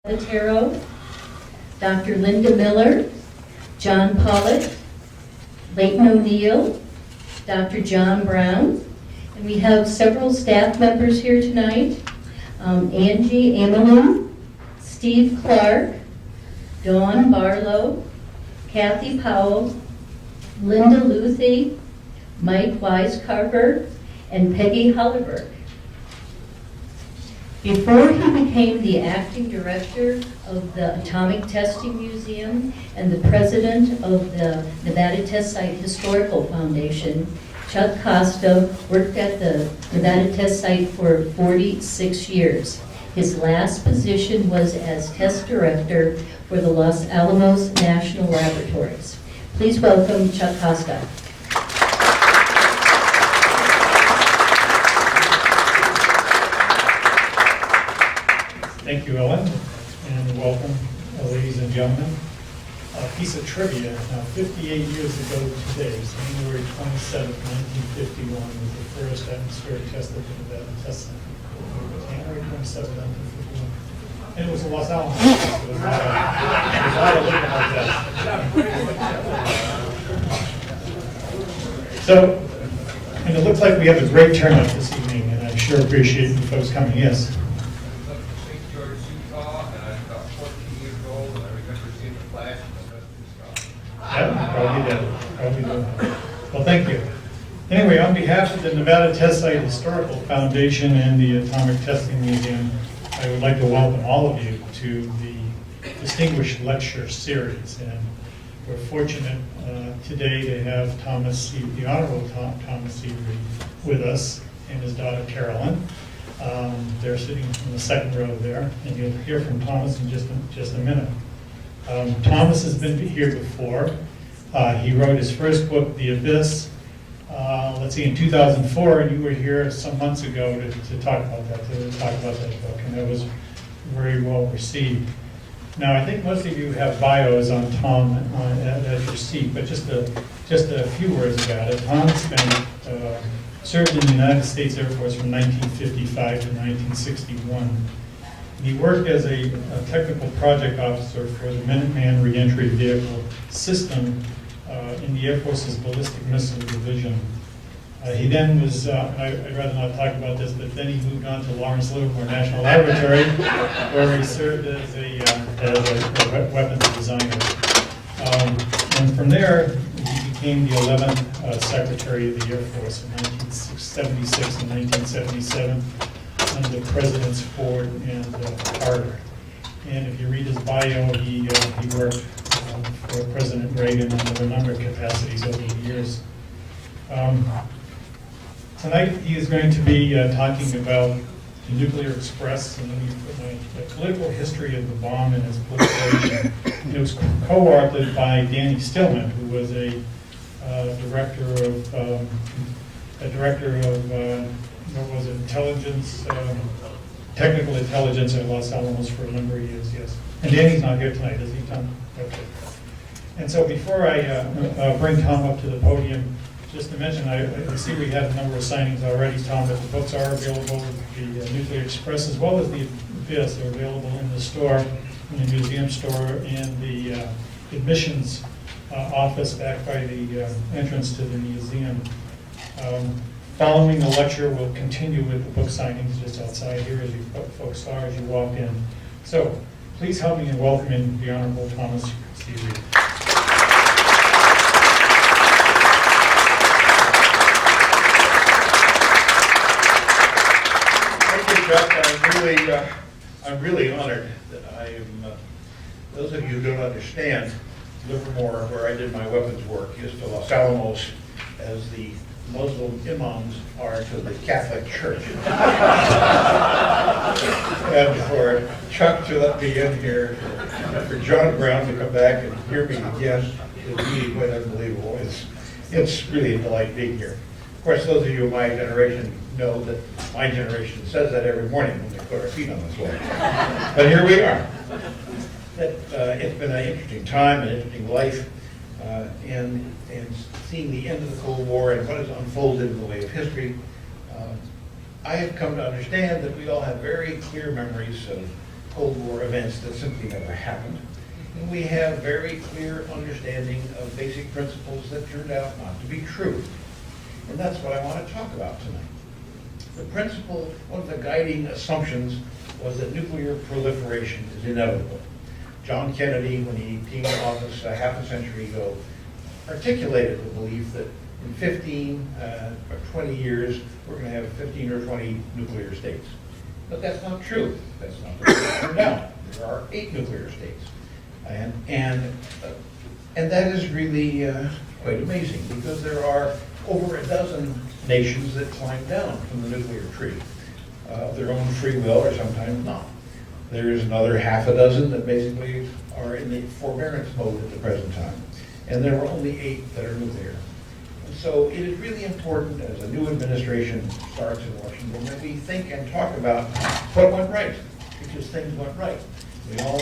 Otero, Dr. Linda Miller, John Pollitt, Leighton O'Neill, Dr. John Brown, and we have several staff members here tonight. Angie Amelin, Steve Clark, Dawn Barlow, Kathy Powell, Linda Luthi, Mike Weiscarver, and Peggy Hollerberg. Before he became the acting director of the Atomic Testing Museum and the president of the Nevada Test Site Historical Foundation, Chuck Costa worked at the Nevada Test Site for 46 years. His last position was as test director for the Los Alamos National Laboratories. Please welcome Chuck Costa. Thank you, Ellen, and welcome, ladies and gentlemen. A piece of trivia. Now, 58 years ago today, January 27, 1951, was the first atmospheric test at the Nevada Test Center. January 27, 1951. And it was in Los Alamos. It was not a test. So, and it looks like we have a great turnout this evening, and I sure appreciate you folks coming. Yes. Yeah, probably did. Well, thank you. Anyway, on behalf of the Nevada Test Site Historical Foundation and the Atomic Testing Museum, I would like to welcome all of you to the Distinguished Lecture Series. And we're fortunate today to have the Honorable Thomas Seaweed with us and his daughter Carolyn. They're sitting in the second row there, and you'll hear from Thomas in just a minute. Thomas has been here before. He wrote his first book, The Abyss, in 2004, and you were here some months ago to talk about that book, and that was very well received. Now, I think most of you have bios on Tom at your seat, but just a few words about it. Tom served in the United States Air Force from 1955 to 1961. He worked as a technical project officer for the Minuteman Reentry Vehicle System in the Air Force's Ballistic Missile Division. He then was, I'd rather not talk about this, but then he moved on to Lawrence Livermore National Laboratory, where he served as a weapons designer. And from there, he became the 11th Secretary of the Air Force in 1976 and 1977. Under Presidents Ford and Carter. And if you read his bio, he worked for President Reagan in a number of capacities over the years. Tonight he is going to be talking about the Nuclear Express and the political history of the bomb and its proliferation. It was co-authored by Danny Stillman, who was a director of intelligence, technical intelligence at Los Alamos for a number of years, yes. And Danny's not here tonight, is he, Tom? Okay. And so before I bring Tom up to the podium, just to mention, I see we have a number of signings already, Tom, but the books are available, the Nuclear Express, as well as the Abyss. They're available in the store, in the museum store, and the admissions office back by the entrance to the museum. Following the lecture, we'll continue with the book signings just outside here, as you folks saw as you walked in. So, please help me in welcoming the Honorable Thomas Seaweed. Thank you, Chuck. I'm really honored that I am. Those of you who don't understand, Livermore, where I did my weapons work, is to Los Alamos as the Muslim imams are to the Catholic Church. And for Chuck to let me in here, for John Brown to come back and hear me again, is really quite unbelievable. It's really a delight being here. Of course, those of you of my generation know that my generation says that every morning when they put our feet on the floor. But here we are. It's been an interesting time, an interesting life, and seeing the end of the Cold War and what has unfolded in the way of history. I have come to understand that we all have very clear memories of Cold War events that simply never happened. And we have very clear understanding of basic principles that turned out not to be true. And that's what I want to talk about tonight. The principle, one of the guiding assumptions, was that nuclear proliferation is inevitable. John Kennedy, when he came to office a half a century ago, articulated the belief that in 15 or 20 years, we're going to have 15 or 20 nuclear states. But that's not true. That's not the way it turned out. There are 8 nuclear states. And that is really quite amazing, because there are over a dozen nations that climb down from the nuclear tree of their own free will, or sometimes not. There is another half a dozen that basically are in the forbearance mode at the present time. And there are only 8 that are nuclear. And so it is really important, as a new administration starts in Washington, that we think and talk about what went right, because things went right. We all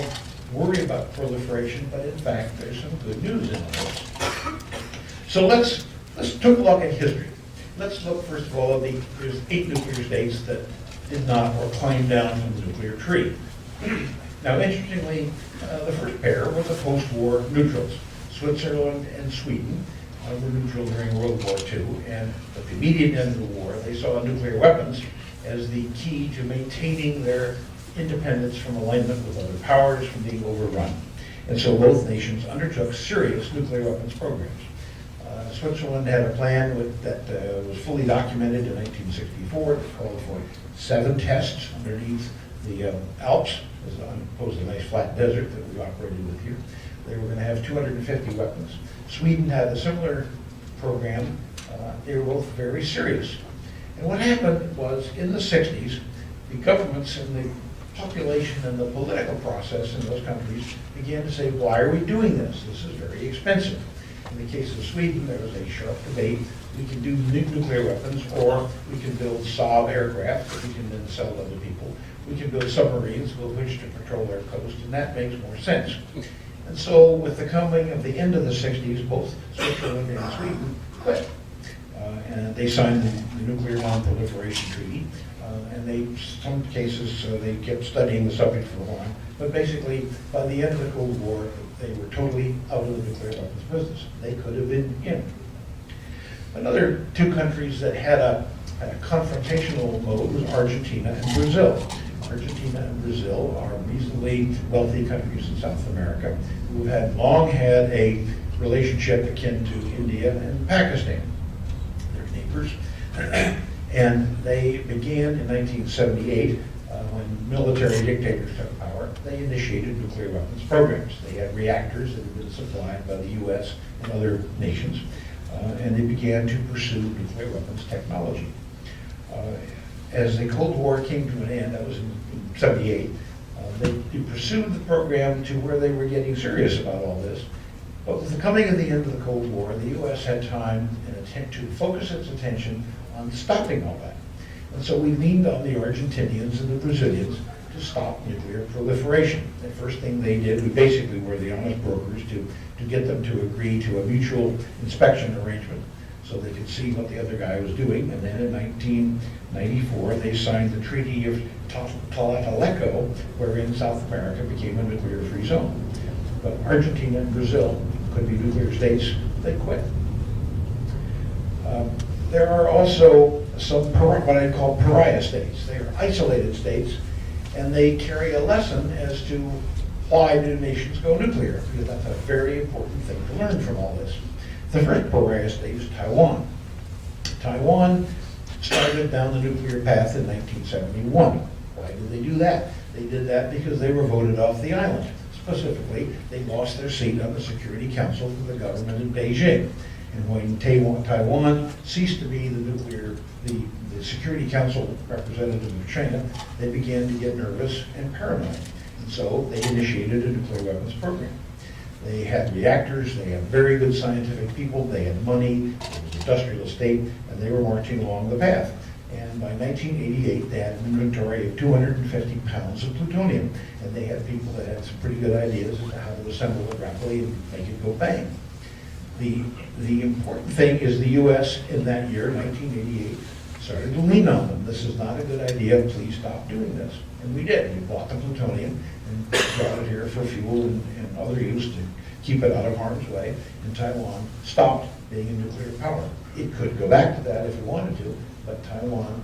worry about proliferation, but in fact, there's some good news in this. So let's take a look at history. Let's look, first of all, at there's 8 nuclear states that did not or climbed down from the nuclear tree. Now, interestingly, the first pair were the post-war neutrals. Switzerland and Sweden were neutral during World War II, and at the immediate end of the war, they saw nuclear weapons as the key to maintaining their independence from alignment with other powers, from being overrun. And so both nations undertook serious nuclear weapons programs. Switzerland had a plan that was fully documented in 1964. It called for 7 tests underneath the Alps, as opposed to the nice flat desert that we operated with here. They were going to have 250 weapons. Sweden had a similar program. They were both very serious. And what happened was, in the 60s, the governments and the population and the political process in those countries began to say, why are we doing this? This is very expensive. In the case of Sweden, there was a sharp debate. We can do nuclear weapons, or we can build Saab aircraft that we can then sell to other people. We can build submarines with which to patrol our coast, and that makes more sense. And so with the coming of the end of the 60s, both Switzerland and Sweden quit. And they signed the Nuclear Non-Proliferation Treaty. And in some cases, they kept studying the subject for a while. But basically, by the end of the Cold War, they were totally out of the nuclear weapons business. They could have been in. Another 2 countries that had a confrontational mode was Argentina and Brazil. Argentina and Brazil are reasonably wealthy countries in South America who have long had a relationship akin to India and Pakistan. They're neighbors. And they began in 1978, when military dictators took power. They initiated nuclear weapons programs. They had reactors that had been supplied by the US and other nations, and they began to pursue nuclear weapons technology. As the Cold War came to an end, that was in 78, they pursued the program to where they were getting serious about all this. But with the coming of the end of the Cold War, the US had time and to focus its attention on stopping all that. And so we leaned on the Argentinians and the Brazilians to stop nuclear proliferation. The first thing they did, we basically were the honest brokers to get them to agree to a mutual inspection arrangement so they could see what the other guy was doing. And then in 1994, they signed the Treaty of Tlatelolco, wherein South America became a nuclear-free zone. But Argentina and Brazil could be nuclear states, they quit. There are also some what I call pariah states. They are isolated states, and they carry a lesson as to why do nations go nuclear, because that's a very important thing to learn from all this. The first pariah state is Taiwan. Taiwan started down the nuclear path in 1971. Why did they do that? They did that because they were voted off the island. Specifically, they lost their seat on the Security Council for the government in Beijing. And when Taiwan ceased to be the Security Council representative of China, they began to get nervous and paranoid. And so they initiated a nuclear weapons program. They had reactors, they had very good scientific people, they had money, it was an industrial state, and they were marching along the path. And by 1988, they had an inventory of 250 pounds of plutonium, and they had people that had some pretty good ideas as to how to assemble it rapidly and make it go bang. The important thing is the U.S. in that year, 1988, started to lean on them. This is not a good idea, please stop doing this. And we did. We bought the plutonium and brought it here for fuel and other use to keep it out of harm's way. And Taiwan stopped being a nuclear power. It could go back to that if it wanted to, but Taiwan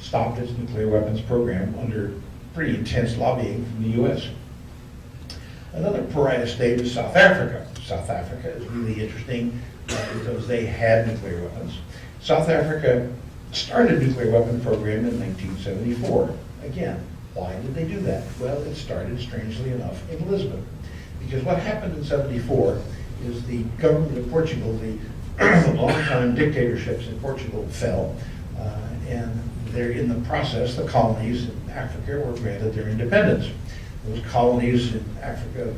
stopped its nuclear weapons program under pretty intense lobbying from the U.S. Another pariah state is South Africa. South Africa is really interesting because they had nuclear weapons. South Africa started a nuclear weapon program in 1974. Again, why did they do that? Well, it started, strangely enough, in Lisbon. Because what happened in 74 is the government of Portugal, the long-time dictatorships in Portugal fell, and they're in the process, the colonies in Africa were granted their independence. Those colonies in Africa,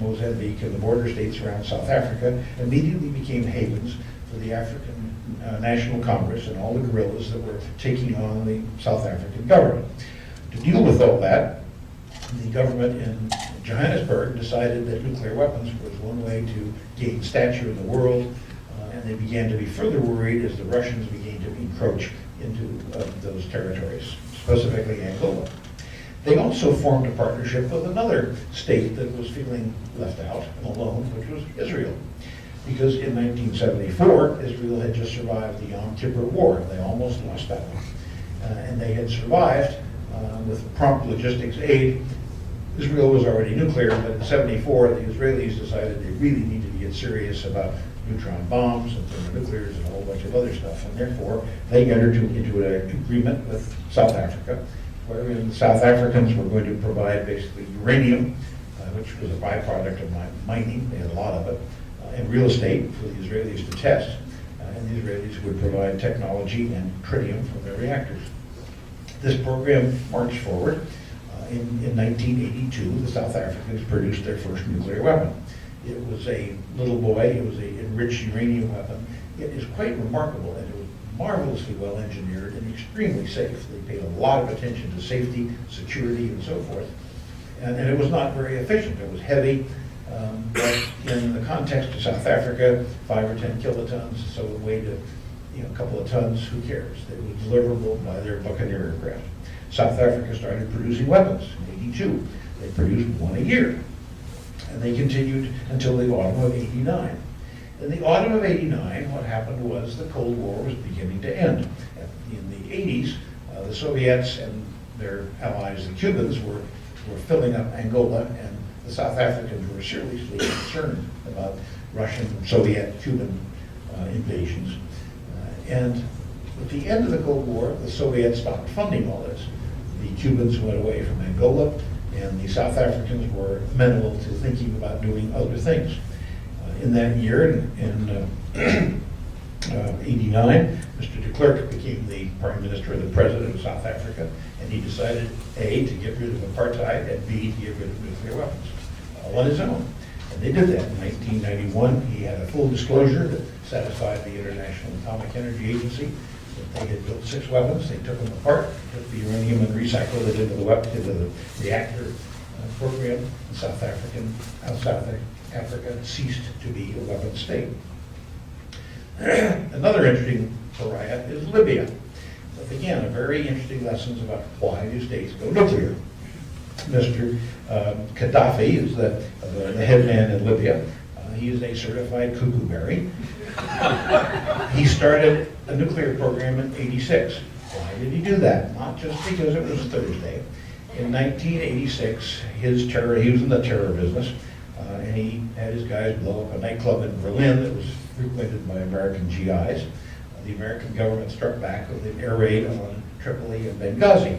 Mozambique, and the border states around South Africa immediately became havens for the African National Congress and all the guerrillas that were taking on the South African government. To deal with all that, the government in Johannesburg decided that nuclear weapons was one way to gain stature in the world, and they began to be further worried as the Russians began to encroach into those territories, specifically Angola. They also formed a partnership with another state that was feeling left out and alone, which was Israel. Because in 1974, Israel had just survived the Yom Kippur War. They almost lost that one. And they had survived with prompt logistics aid. Israel was already nuclear, but in 74, the Israelis decided they really needed to get serious about neutron bombs and thermonuclears and a whole bunch of other stuff. And therefore, they entered into an agreement with South Africa, wherein the South Africans were going to provide basically uranium, which was a byproduct of mining. They had a lot of it, and real estate for the Israelis to test. And the Israelis would provide technology and tritium from their reactors. This program marched forward. In 1982, the South Africans produced their first nuclear weapon. It was a little boy, it was an enriched uranium weapon. It is quite remarkable, and it was marvelously well engineered and extremely safe. They paid a lot of attention to safety, security, and so forth. And it was not very efficient. It was heavy, but in the context of South Africa, 5 or 10 kilotons, so it weighed a couple of tons, who cares? It was deliverable by their Buccaneer aircraft. South Africa started producing weapons in 82. They produced one a year. And they continued until the autumn of 89. In the autumn of 89, what happened was the Cold War was beginning to end. In the 80s, the Soviets and their allies, the Cubans, were filling up Angola, and the South Africans were seriously concerned about Russian, Soviet, Cuban invasions. And at the end of the Cold War, the Soviets stopped funding all this. The Cubans went away from Angola, and the South Africans were amenable to thinking about doing other things. In that year, in 89, Mr. de Klerk became the Prime Minister and the President of South Africa, and he decided, A, to get rid of apartheid, and B, to get rid of nuclear weapons, all on his own. And they did that in 1991. He had a full disclosure that satisfied the International Atomic Energy Agency. They had built 6 weapons. They took them apart, took the uranium and recycled it into the reactor program. And South Africa ceased to be a weapons state. Another interesting pariah is Libya. But again, a very interesting lessons about why do states go nuclear. Mr. Gaddafi is the head man in Libya. He is a certified cuckoo-berry. He started a nuclear program in '86. Why did he do that? Not just because it was Thursday. In 1986, he was in the terror business, and he had his guys blow up a nightclub in Berlin that was frequented by American GIs. The American government struck back with an air raid on Tripoli and Benghazi.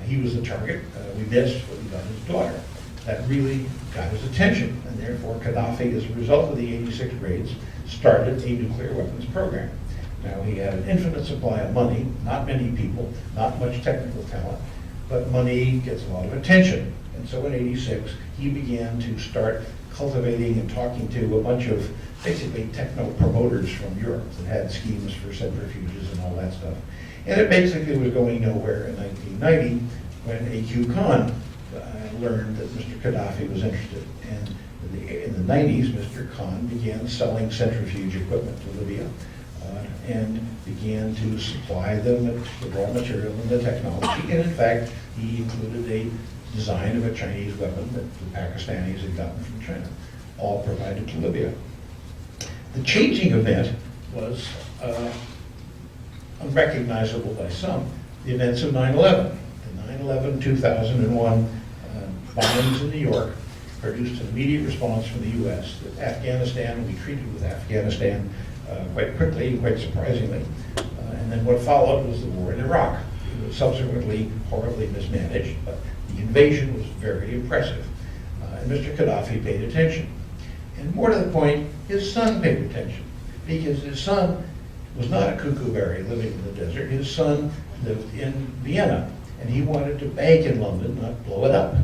He was the target. We missed what he done his daughter. That really got his attention, and therefore Gaddafi, as a result of the '86 raids, started a nuclear weapons program. Now, he had an infinite supply of money, not many people, not much technical talent, but money gets a lot of attention. And so in '86, he began to start cultivating and talking to a bunch of basically techno promoters from Europe that had schemes for centrifuges and all that stuff. And it basically was going nowhere in 1990 when A.Q. Khan learned that Mr. Gaddafi was interested. And in the 90s, Mr. Khan began selling centrifuge equipment to Libya. and began to supply them the raw material and the technology. And in fact, he included a design of a Chinese weapon that the Pakistanis had gotten from China, all provided to Libya. The changing event was unrecognizable by some, the events of 9/11. The 9/11 2001 bombings in New York produced an immediate response from the U.S. that Afghanistan, we treated with Afghanistan quite quickly and quite surprisingly. And then what followed was the war in Iraq. It was subsequently horribly mismanaged, but the invasion was very impressive. And Mr. Gaddafi paid attention. And more to the point, his son paid attention, because his son was not a cuckooberry living in the desert. His son lived in Vienna, and he wanted to bank in London, not blow it up.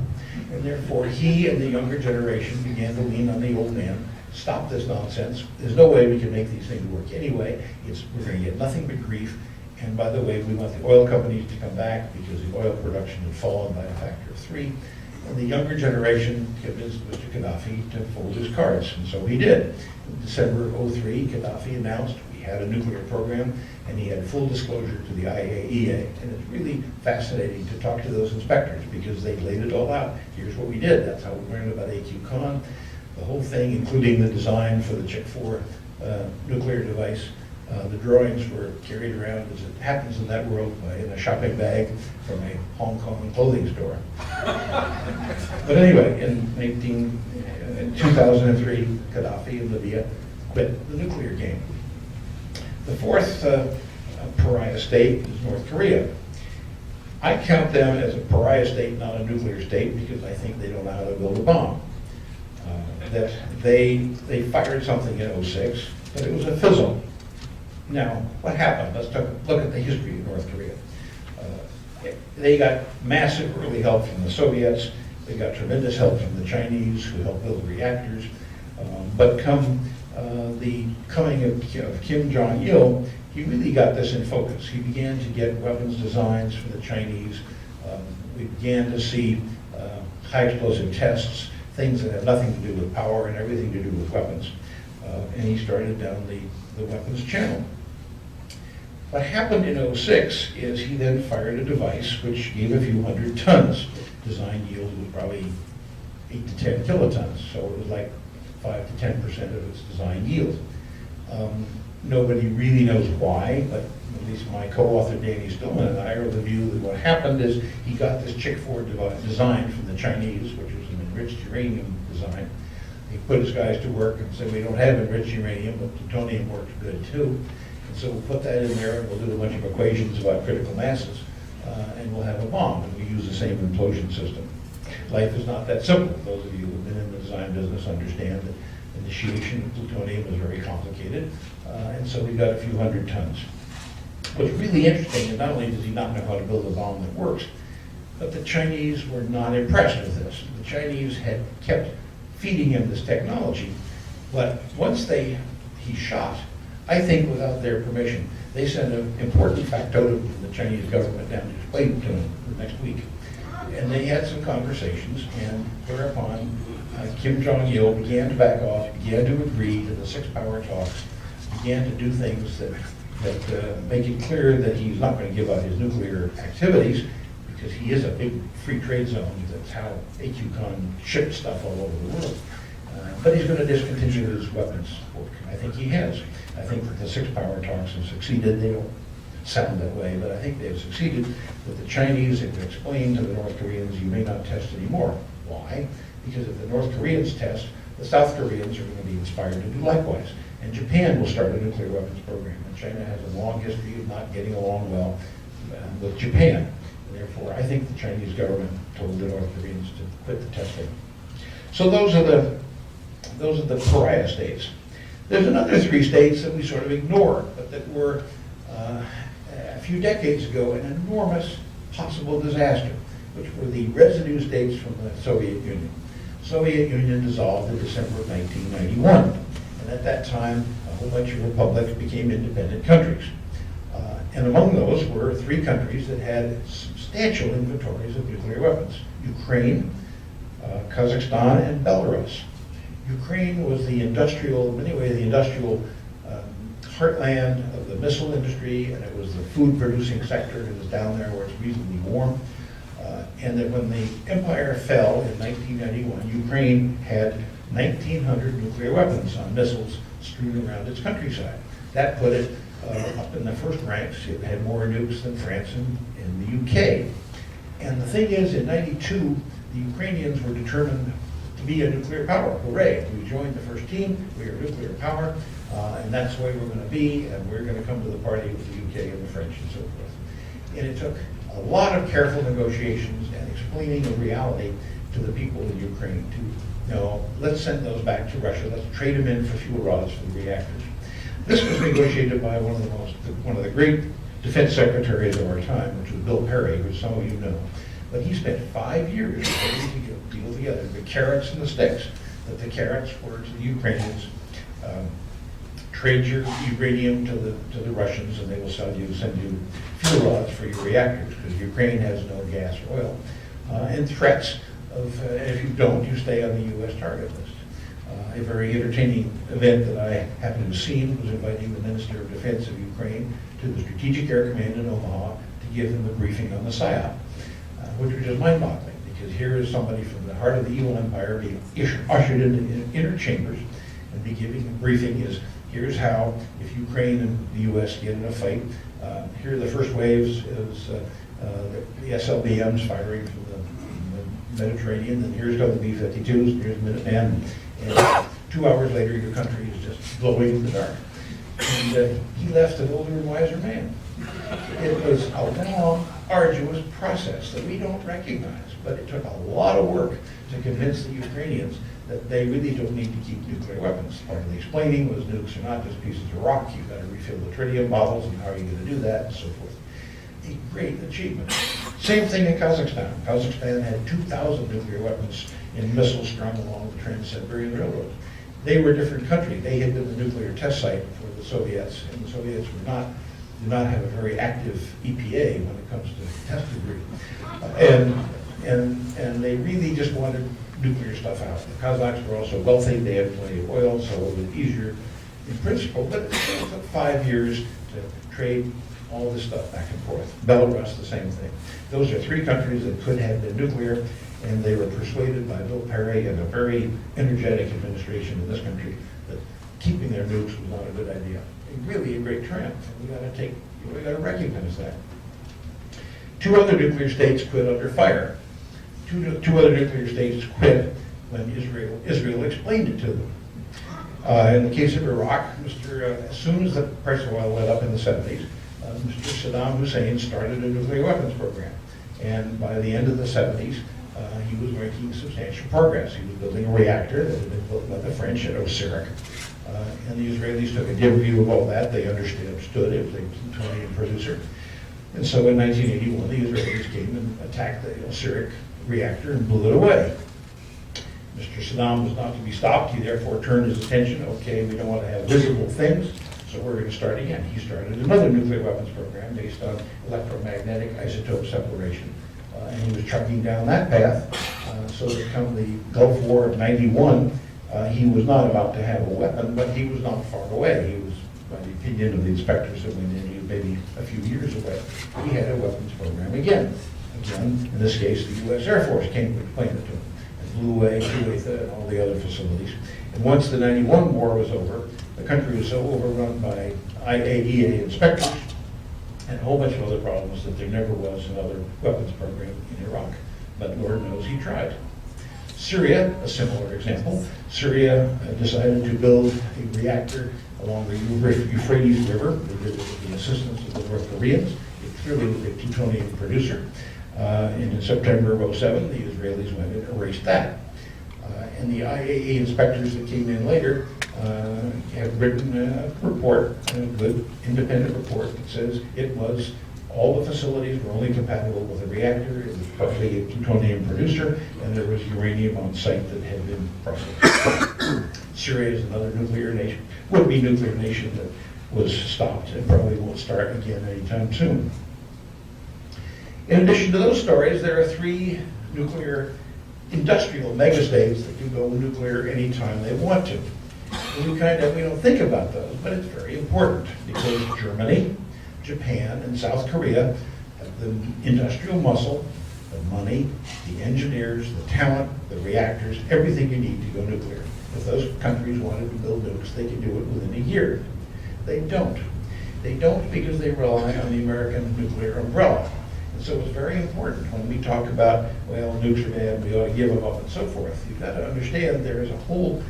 And therefore, he and the younger generation began to lean on the old man. Stop this nonsense. There's no way we can make these things work anyway. We're going to get nothing but grief. And by the way, we want the oil companies to come back because the oil production had fallen by a factor of 3. And the younger generation convinced Mr. Gaddafi to fold his cards, and so he did. In December of 2003, Gaddafi announced we had a nuclear program, and he had full disclosure to the IAEA. And it's really fascinating to talk to those inspectors because they laid it all out. Here's what we did. That's how we learned about AQ-Con. The whole thing, including the design for the Chick-4 nuclear device. The drawings were carried around, as it happens in that world, in a shopping bag from a Hong Kong clothing store. But anyway, in 2003, Gaddafi in Libya quit the nuclear game. The fourth pariah state is North Korea. I count them as a pariah state, not a nuclear state, because I think they don't know how to build a bomb. That they fired something in 2006, but it was a fizzle. Now, what happened? Let's look at the history of North Korea. They got massive early help from the Soviets. They got tremendous help from the Chinese, who helped build reactors. But come the coming of Kim Jong-il, he really got this in focus. He began to get weapons designs for the Chinese. We began to see high explosive tests, things that had nothing to do with power and everything to do with weapons. And he started down the weapons channel. What happened in 2006 is he then fired a device which gave a few hundred tons. Design yield was probably 8 to 10 kilotons, so it was like 5 to 10% of its design yield. Nobody really knows why, but at least my co-author Danny Stillman and I are of the view that what happened is he got this Chick-4 design from the Chinese, which was an enriched uranium design. He put his guys to work and said, we don't have enriched uranium, but plutonium works good too. And so we'll put that in there and we'll do a bunch of equations about critical masses and we'll have a bomb, and we use the same implosion system. Life is not that simple. Those of you who have been in the design business understand that initiation of plutonium is very complicated, and so we got a few hundred tons. What's really interesting is not only does he not know how to build a bomb that works, but the Chinese were not impressed with this. The Chinese had kept feeding him this technology, but once he shot, I think without their permission, they sent an important factotum from the Chinese government down to explain it to him the next week. And they had some conversations, and whereupon Kim Jong-il began to back off, began to agree to the 6-power talks, began to do things that make it clear that he's not going to give up his nuclear activities, because he is a big free trade zone. That's how AQ-Con ships stuff all over the world. But he's going to discontinue his weapons work. I think he has. I think that the 6-power talks have succeeded. They don't sound that way, but I think they've succeeded. That the Chinese have explained to the North Koreans, you may not test anymore. Why? Because if the North Koreans test, the South Koreans are going to be inspired to do likewise. And Japan will start a nuclear weapons program. And China has a long history of not getting along well with Japan. And therefore, I think the Chinese government told the North Koreans to quit the testing. So those are the pariah states. There's another 3 states that we sort of ignore, but that were a few decades ago an enormous possible disaster, which were the residue states from the Soviet Union. The Soviet Union dissolved in December of 1991, and at that time a whole bunch of republics became independent countries. And among those were 3 countries that had substantial inventories of nuclear weapons: Ukraine, Kazakhstan, and Belarus. Ukraine was the industrial heartland of the missile industry, and it was the food-producing sector. It was down there where it's reasonably warm. And that when the empire fell in 1991, Ukraine had 1,900 nuclear weapons on missiles strewn around its countryside. That put it up in the first ranks. It had more nukes than France and the UK. And the thing is, in '92, the Ukrainians were determined to be a nuclear power. Hooray, we joined the first team, we are a nuclear power, and that's the way we're going to be, and we're going to come to the party with the UK and the French and so forth. And it took a lot of careful negotiations and explaining the reality to the people in Ukraine to, no, let's send those back to Russia, let's trade them in for fuel rods for the reactors. This was negotiated by one of the great defense secretaries of our time, which was Bill Perry, which some of you know. But he spent 5 years putting the deal together, the carrots and the sticks. That the carrots were to the Ukrainians, trade your uranium to the Russians, and they will send you fuel rods for your reactors, because Ukraine has no gas or oil. And threats of, if you don't, you stay on the U.S. target list. A very entertaining event that I happened to have seen was inviting the Minister of Defense of Ukraine to the Strategic Air Command in Omaha to give him a briefing on the PSYOP, which was just mind-boggling, because here is somebody from the heart of the evil empire being ushered into inner chambers and be giving a briefing is, here's how, if Ukraine and the U.S. get in a fight, here are the first waves is the SLBMs firing from the Mediterranean, and here's going to be B-52s, and here's Minuteman, and 2 hours later your country is just glowing in the dark. And he left an older and wiser man. It was a long, arduous process that we don't recognize, but it took a lot of work to convince the Ukrainians that they really don't need to keep nuclear weapons. Part of the explaining was nukes are not just pieces of rock, you've got to refill the tritium bottles, and how are you going to do that, and so forth. A great achievement. Same thing in Kazakhstan. Kazakhstan had 2,000 nuclear weapons in missiles strung along the Trans-Siberian Railroad. They were a different country. They had been the nuclear test site for the Soviets, and the Soviets did not have a very active EPA when it comes to test debris. And they really just wanted nuclear stuff out. The Kazakhs were also wealthy, they had plenty of oil, so it was easier in principle, but it still took 5 years to trade all this stuff back and forth. Belarus, the same thing. Those are 3 countries that could have been nuclear, and they were persuaded by Bill Perry and a very energetic administration in this country that keeping their nukes was not a good idea. Really a great triumph. We got to recognize that. 2 other nuclear states quit under fire. Two other nuclear states quit when Israel explained it to them. In the case of Iraq, as soon as the price of oil went up in the 70s, Mr. Saddam Hussein started a nuclear weapons program. And by the end of the 70s, he was making substantial progress. He was building a reactor that had been built by the French at Osirak. And the Israelis took a dim view of all that. They understood it was a plutonium producer. And so in 1981, the Israelis came and attacked the Osirak reactor and blew it away. Mr. Saddam was not to be stopped. He therefore turned his attention, okay, we don't want to have visible things, so we're going to start again. He started another nuclear weapons program based on electromagnetic isotope separation. And he was trucking down that path, so that come the Gulf War of '91, he was not about to have a weapon, but he was not far away. He was, by the opinion of the inspectors that went in, he was maybe a few years away. He had a weapons program again. Again, in this case, the U.S. Air Force came to explain it to him and blew away Kuwait and all the other facilities. And once the '91 war was over, the country was so overrun by IAEA inspectors and a whole bunch of other problems that there never was another weapons program in Iraq. But Lord knows he tried. Syria, a similar example. Syria decided to build a reactor along the Euphrates River. They did it with the assistance of the North Koreans. It clearly was a plutonium producer. And in September of '07, the Israelis went and erased that. And the IAEA inspectors that came in later have written a report, a good independent report that says it was, all the facilities were only compatible with a reactor, it was partly a plutonium producer, and there was uranium on site that had been processed. Syria is another nuclear nation, would-be nuclear nation that was stopped and probably won't start again anytime soon. In addition to those stories, there are 3 nuclear industrial megastates that can go nuclear anytime they want to. we don't think about those, but it's very important because Germany, Japan, and South Korea have the industrial muscle, the money, the engineers, the talent, the reactors, everything you need to go nuclear. If those countries wanted to build nukes, they could do it within a year. They don't. They don't because they rely on the American nuclear umbrella. And so it's very important when we talk about, well, nukes are bad, we ought to give them up and so forth. You've got to understand there is a whole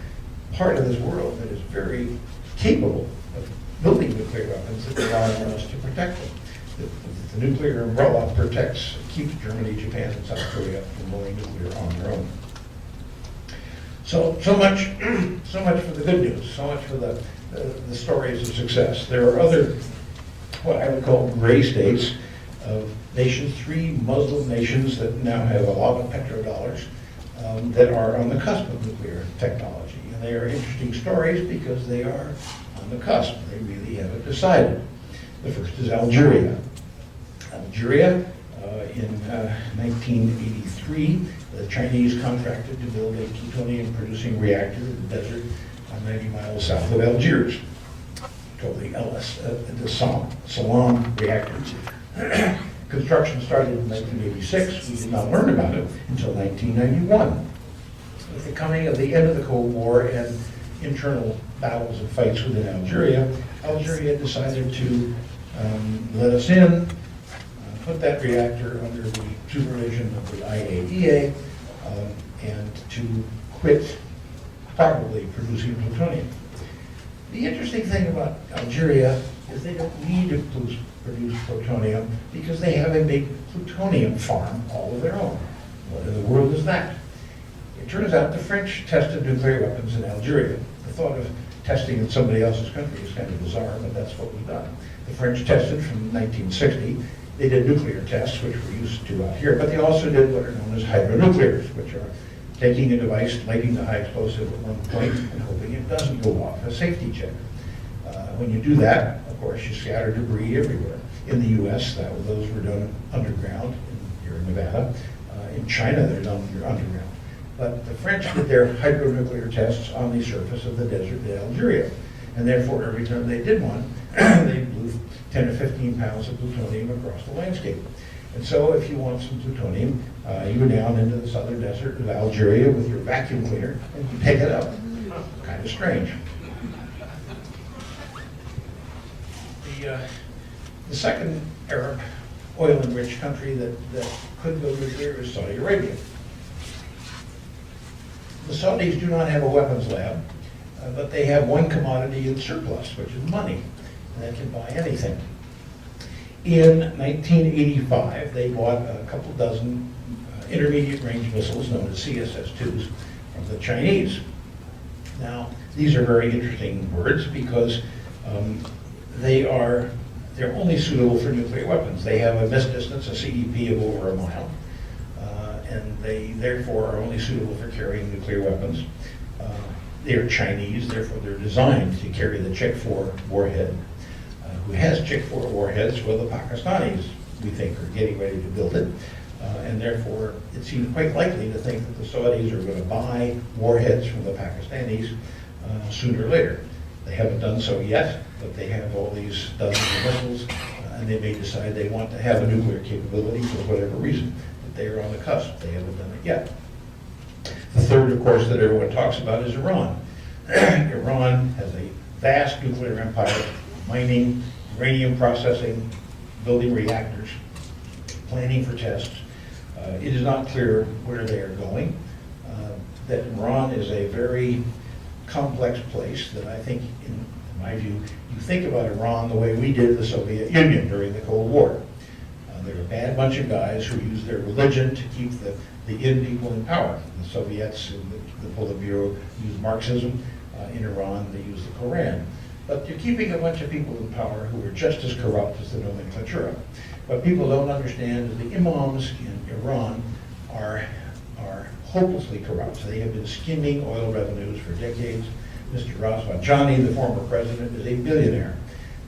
part of this world that is very capable of building nuclear weapons that rely on us to protect them. The nuclear umbrella keeps Germany, Japan, and South Korea from going nuclear on their own. So much for the good news, so much for the stories of success. There are other, what I would call gray states of nations, 3 Muslim nations that now have a lot of petrodollars that are on the cusp of nuclear technology. And they are interesting stories because they are on the cusp. They really haven't decided. The first is Algeria. Algeria, in 1983, the Chinese contracted to build a plutonium-producing reactor in the desert 90 miles south of Algiers, called the Salam reactor. Construction started in 1986. We did not learn about it until 1991. With the coming of the end of the Cold War and internal battles and fights within Algeria, Algeria decided to let us in, put that reactor under the supervision of the IAEA, and to quit probably producing plutonium. The interesting thing about Algeria is they don't need to produce plutonium because they have a big plutonium farm all of their own. What in the world is that? It turns out the French tested nuclear weapons in Algeria. The thought of testing in somebody else's country is kind of bizarre, but that's what we've done. The French tested from 1960. They did nuclear tests, which we're used to out here, but they also did what are known as hydronuclears, which are taking a device, lighting the high explosive at one point, and hoping it doesn't go off, a safety check. When you do that, of course, you scatter debris everywhere. In the U.S., those were done underground, here in Nevada. In China, they're done underground. But the French did their hydronuclear tests on the surface of the desert in Algeria. And therefore, every time they did one, they blew 10 or 15 pounds of plutonium across the landscape. And so if you want some plutonium, you go down into the southern desert of Algeria with your vacuum cleaner and you pick it up. Kind of strange. The second Arab oil-enriched country that could go nuclear is Saudi Arabia. The Saudis do not have a weapons lab, but they have one commodity in surplus, which is money, and they can buy anything. In 1985, they bought a couple dozen intermediate range missiles known as CSS-2s from the Chinese. Now, these are very interesting words because they're only suitable for nuclear weapons. They have a miss distance, a CEP of over a mile, and they therefore are only suitable for carrying nuclear weapons. They're Chinese, therefore they're designed to carry the Chick-4 warhead. Who has Chick-4 warheads? Well, the Pakistanis, we think, are getting ready to build it. And therefore, it seems quite likely to think that the Saudis are going to buy warheads from the Pakistanis sooner or later. They haven't done so yet, but they have all these dozens of missiles, and they may decide they want to have a nuclear capability for whatever reason. But they are on the cusp. They haven't done it yet. The third, of course, that everyone talks about is Iran. Iran has a vast nuclear empire, mining, uranium processing, building reactors, planning for tests. It is not clear where they are going. That Iran is a very complex place that I think, in my view, you think about Iran the way we did the Soviet Union during the Cold War. They're a bad bunch of guys who use their religion to keep the in people in power. The Soviets and the Politburo use Marxism. In Iran, they use the Koran. But you're keeping a bunch of people in power who are just as corrupt as the nomenklatura. What people don't understand is the imams in Iran are hopelessly corrupt. They have been skimming oil revenues for decades. Mr. Rafsanjani, the former president, is a billionaire.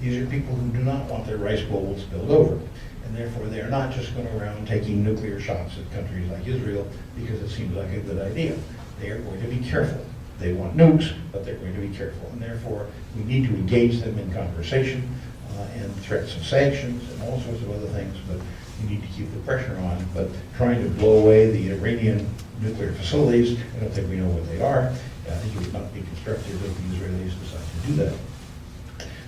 These are people who do not want their rice bowls spilled over. And therefore, they are not just going around taking nuclear shots at countries like Israel because it seems like a good idea. They are going to be careful. They want nukes, but they're going to be careful, and therefore we need to engage them in conversation and threats of sanctions and all sorts of other things, but we need to keep the pressure on. But trying to blow away the Iranian nuclear facilities, I don't think we know what they are. I think it would not be constructive if the Israelis decide to do that.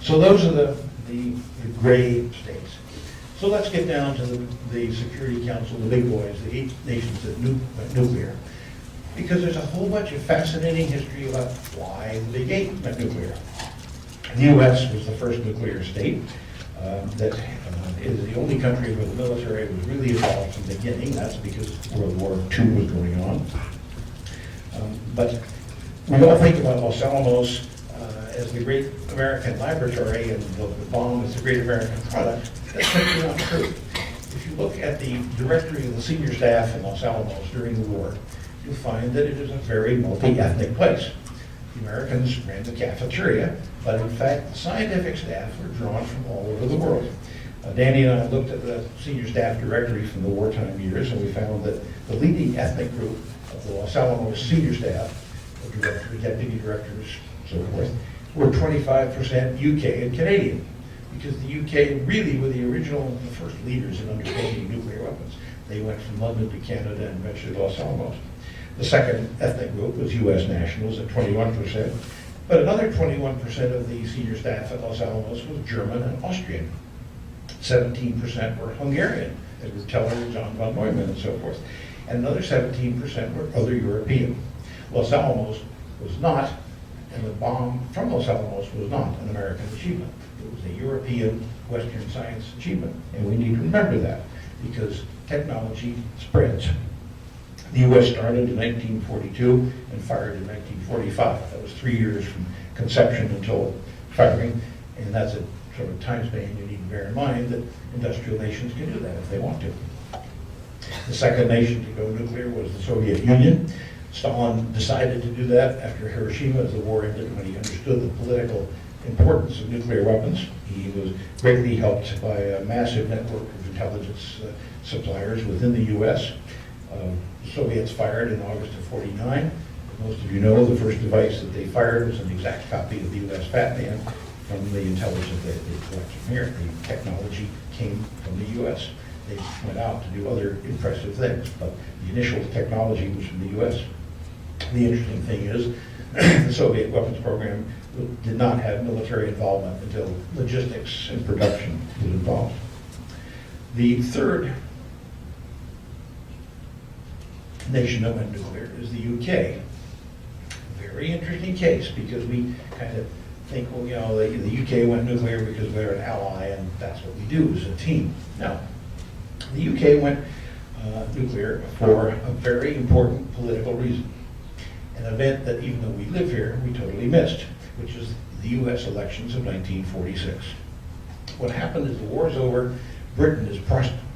So those are the gray states. So let's get down to the Security Council, the big boys, the 8 nations that went nuclear. Because there's a whole bunch of fascinating history about why the big 8 went nuclear. The U.S. was the first nuclear state that is the only country where the military was really involved from the beginning. That's because World War II was going on. But we all think about Los Alamos as the great American laboratory and the bomb as the great American product. That's simply not true. If you look at the directory of the senior staff in Los Alamos during the war, you'll find that it is a very multi-ethnic place. The Americans ran the cafeteria, but in fact the scientific staff were drawn from all over the world. Danny and I looked at the senior staff directory from the wartime years, and we found that the leading ethnic group of the Los Alamos senior staff, the directors, deputy directors, so forth, were 25% UK and Canadian, because the UK really were the original, the first leaders in understanding nuclear weapons. They went from London to Canada and eventually Los Alamos. The second ethnic group was US nationals at 21%, but another 21% of the senior staff at Los Alamos was German and Austrian. 17% were Hungarian, Edward Teller, John von Neumann, and so forth. And another 17% were other European. Los Alamos was not, and the bomb from Los Alamos was not an American achievement. It was a European Western science achievement, and we need to remember that because technology spreads. The U.S. started in 1942 and fired in 1945. That was 3 years from conception until firing, and that's a sort of time span you need to bear in mind that industrial nations can do that if they want to. The second nation to go nuclear was the Soviet Union. Stalin decided to do that after Hiroshima as the war ended, when he understood the political importance of nuclear weapons. He was greatly helped by a massive network of intelligence suppliers within the U.S. The Soviets fired in August of '49. Most of you know the first device that they fired was an exact copy of the U.S. Fat Man from the intelligence that they collected from here. The technology came from the U.S. They went out to do other impressive things, but the initial technology was from the U.S. The interesting thing is the Soviet weapons program did not have military involvement until logistics and production was involved. The third nation that went nuclear is the UK. Very interesting case because we kind of think, well, you know, the UK went nuclear because we're an ally and that's what we do as a team. No. The UK went nuclear for a very important political reason. An event that even though we live here, we totally missed, which is the US elections of 1946. What happened is the war's over, Britain is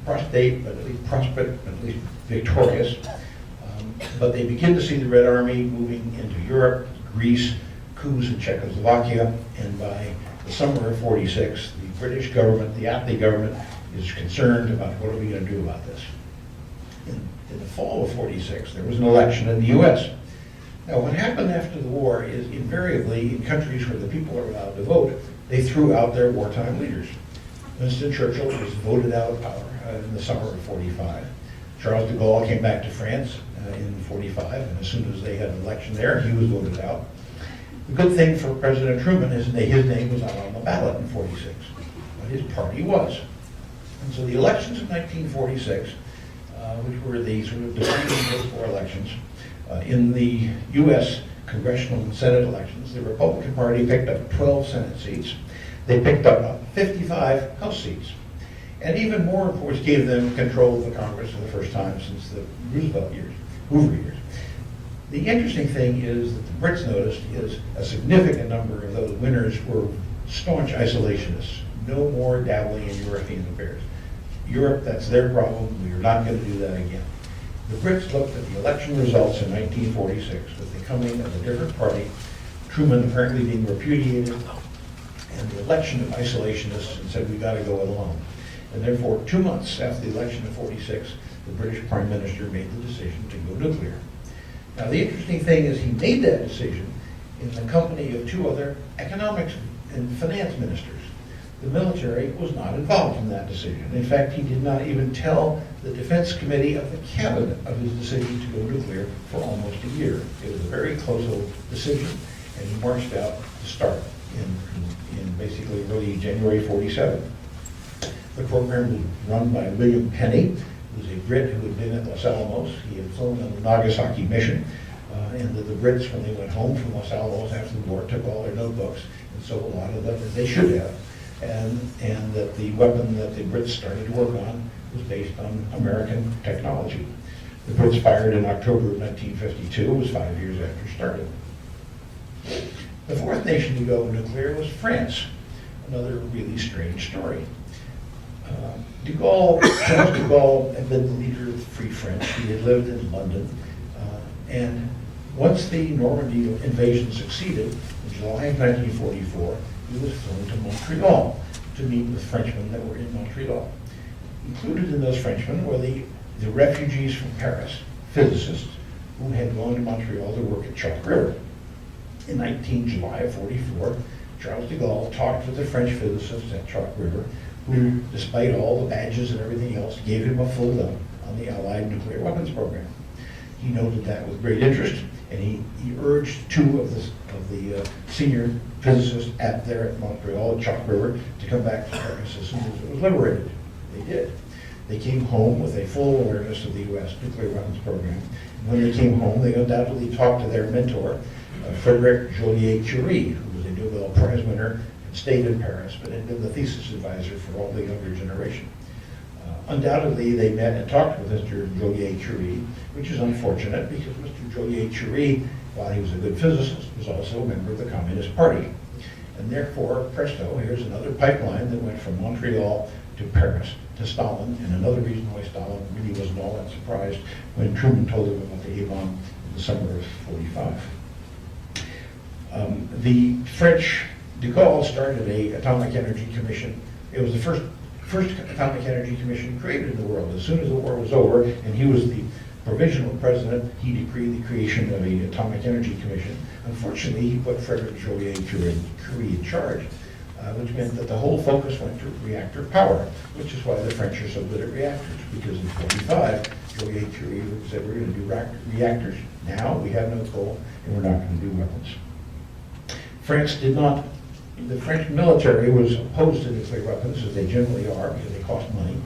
prostate, but at least prosperous, at least victorious. But they begin to see the Red Army moving into Europe, Greece, coups in Czechoslovakia, and by the summer of '46, the British government, the Attlee government, is concerned about what are we going to do about this. In the fall of '46, there was an election in the U.S. Now, what happened after the war is invariably, in countries where the people are allowed to vote, they threw out their wartime leaders. Winston Churchill was voted out of power in the summer of '45. Charles de Gaulle came back to France in '45, and as soon as they had an election there, he was voted out. The good thing for President Truman is that his name was not on the ballot in '46, but his party was. And so the elections of 1946, which were the sort of defining post-war elections, in the U.S. congressional and Senate elections, the Republican Party picked up 12 Senate seats. They picked up 55 House seats. And even more, of course, gave them control of the Congress for the first time since the Roosevelt years, Hoover years. The interesting thing is that the Brits noticed is a significant number of those winners were staunch isolationists. No more dabbling in European affairs. Europe, that's their problem. We are not going to do that again. The Brits looked at the election results in 1946 with the coming of a different party, Truman apparently being repudiated, and the election of isolationists, and said, we got to go it alone. And therefore, 2 months after the election of '46, the British Prime Minister made the decision to go nuclear. Now, the interesting thing is he made that decision in the company of two other economics and finance ministers. The military was not involved in that decision. In fact, he did not even tell the Defense Committee of the Cabinet of his decision to go nuclear for almost a year. It was a very close decision, and he marched out to start in basically early January 47. The program was run by William Penny, who was a Brit who had been at Los Alamos. He had flown on the Nagasaki mission, and the Brits, when they went home from Los Alamos after the war, took all their notebooks, and so a lot of them, as they should have, and that the weapon that the Brits started to work on was based on American technology. The Brits fired in October of 1952. It was 5 years after starting. The fourth nation to go nuclear was France, another really strange story. Charles de Gaulle had been the leader of the Free French. He had lived in London. And once the Normandy invasion succeeded, in July of 1944, he was flown to Montreal to meet with Frenchmen that were in Montreal. Included in those Frenchmen were the refugees from Paris, physicists, who had gone to Montreal to work at Chalk River. In July of 44, Charles de Gaulle talked with the French physicists at Chalk River, who, despite all the badges and everything else, gave him a full dump on the Allied nuclear weapons program. He noted that with great interest, and he urged two of the senior physicists there at Montreal, at Chalk River, to come back to Paris as soon as it was liberated. They did. They came home with a full awareness of the U.S. nuclear weapons program. And when they came home, they undoubtedly talked to their mentor, Frédéric Joliot-Curie, who was a Nobel Prize winner and stayed in Paris, but had been the thesis advisor for all the younger generation. Undoubtedly, they met and talked with Mr. Joliot-Curie, which is unfortunate because Mr. Joliot-Curie, while he was a good physicist, was also a member of the Communist Party. And therefore, presto, here's another pipeline that went from Montreal to Paris to Stalin, and another reason why Stalin really wasn't all that surprised when Truman told him about the A-bomb in the summer of 45. The French, de Gaulle started an atomic energy commission. It was the first atomic energy commission created in the world. As soon as the war was over, and he was the provisional president, he decreed the creation of the Atomic Energy Commission. Unfortunately, he put Frédéric Joliot-Curie in charge, which meant that the whole focus went to reactor power, which is why the French are so good at reactors, because in 45, Joliot-Curie said, we're going to do reactors now, we have no coal, and we're not going to do weapons. The French military was opposed to nuclear weapons, as they generally are, because they cost money.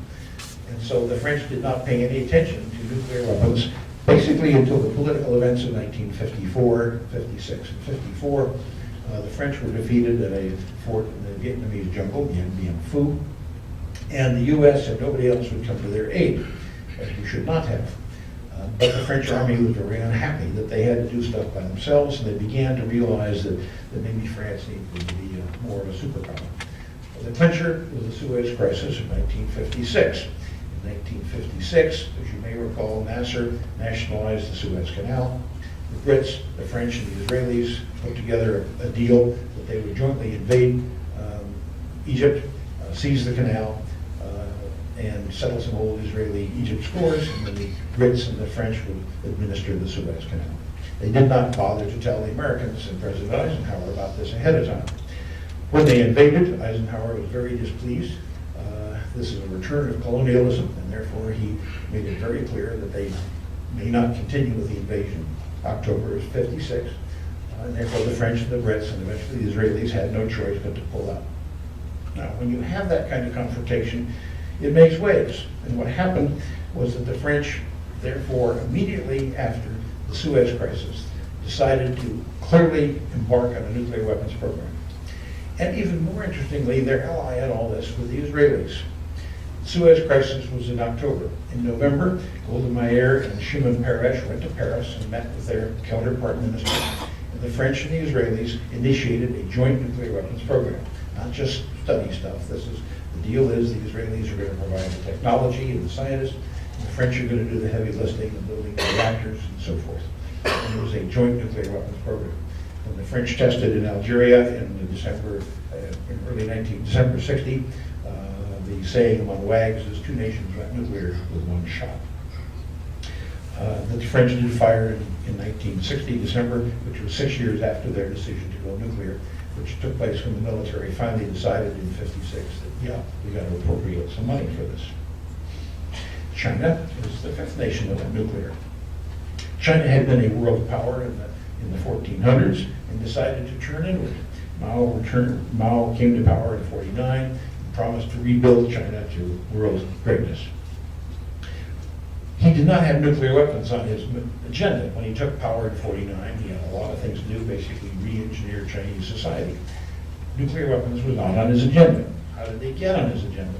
And so the French did not pay any attention to nuclear weapons, basically until the political events of 1954, 56, and 54. The French were defeated at a fort in the Vietnamese jungle, Dien Phu, and the U.S. and nobody else would come to their aid, as we should not have. But the French army was very unhappy that they had to do stuff by themselves, and they began to realize that maybe France needed to be more of a superpower. Well, the clincher was the Sewage Crisis of 1956. In 1956, as you may recall, Nasser nationalized the Suez Canal. The Brits, the French, and the Israelis put together a deal that they would jointly invade Egypt, seize the canal, and settle some old Israeli-Egypt scores, and then the Brits and the French would administer the Suez Canal. They did not bother to tell the Americans and President Eisenhower about this ahead of time. When they invaded, Eisenhower was very displeased. This is a return of colonialism, and therefore he made it very clear that they may not continue with the invasion. October is 56, and therefore the French and the Brits and eventually the Israelis had no choice but to pull out. Now, when you have that kind of confrontation, it makes waves. And what happened was that the French, therefore, immediately after the Suez Crisis, decided to clearly embark on a nuclear weapons program. And even more interestingly, their ally in all this were the Israelis. The Suez Crisis was in October. In November, Golda Meir and Shimon Peres went to Paris and met with their counterpart minister. And the French and the Israelis initiated a joint nuclear weapons program, not just study stuff. The deal is the Israelis are going to provide the technology and the scientists, and the French are going to do the heavy lifting and building the reactors and so forth. And it was a joint nuclear weapons program. When the French tested in Algeria in December 60, the saying among wags is two nations went nuclear with one shot. that the French did fire in 1960, December, which was 6 years after their decision to go nuclear, which took place when the military finally decided in 56 that, yeah, we got to appropriate some money for this. China is the fifth nation that went nuclear. China had been a world power in the 1400s and decided to turn inward. Mao came to power in 49 and promised to rebuild China to world greatness. He did not have nuclear weapons on his agenda. When he took power in 49, he had a lot of things to do, basically re-engineer Chinese society. Nuclear weapons was not on his agenda. How did they get on his agenda?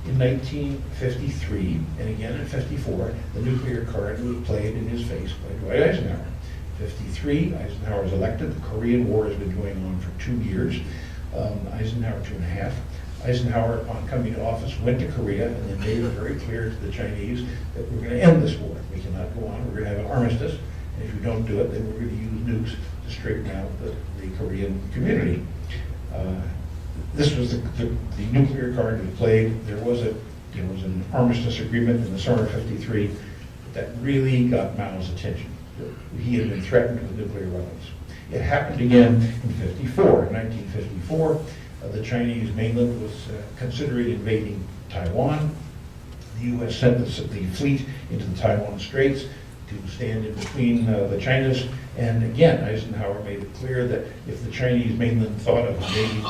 In 1953, and again in 54, the nuclear card was played in his face by Dwight Eisenhower. 53, Eisenhower was elected. The Korean War has been going on for 2 years. Eisenhower 2.5. Eisenhower, upon coming to office, went to Korea and then made it very clear to the Chinese that we're going to end this war. We cannot go on. We're going to have an armistice. And if we don't do it, then we're going to use nukes to straighten out the Korean community. This was the nuclear card that was played. There was an armistice agreement in the summer of 53 that really got Mao's attention. He had been threatened with nuclear weapons. It happened again in 54. In 1954, the Chinese mainland was considering invading Taiwan. The U.S. sent the fleet into the Taiwan Straits to stand in between the Chinas. And again, Eisenhower made it clear that if the Chinese mainland thought of invading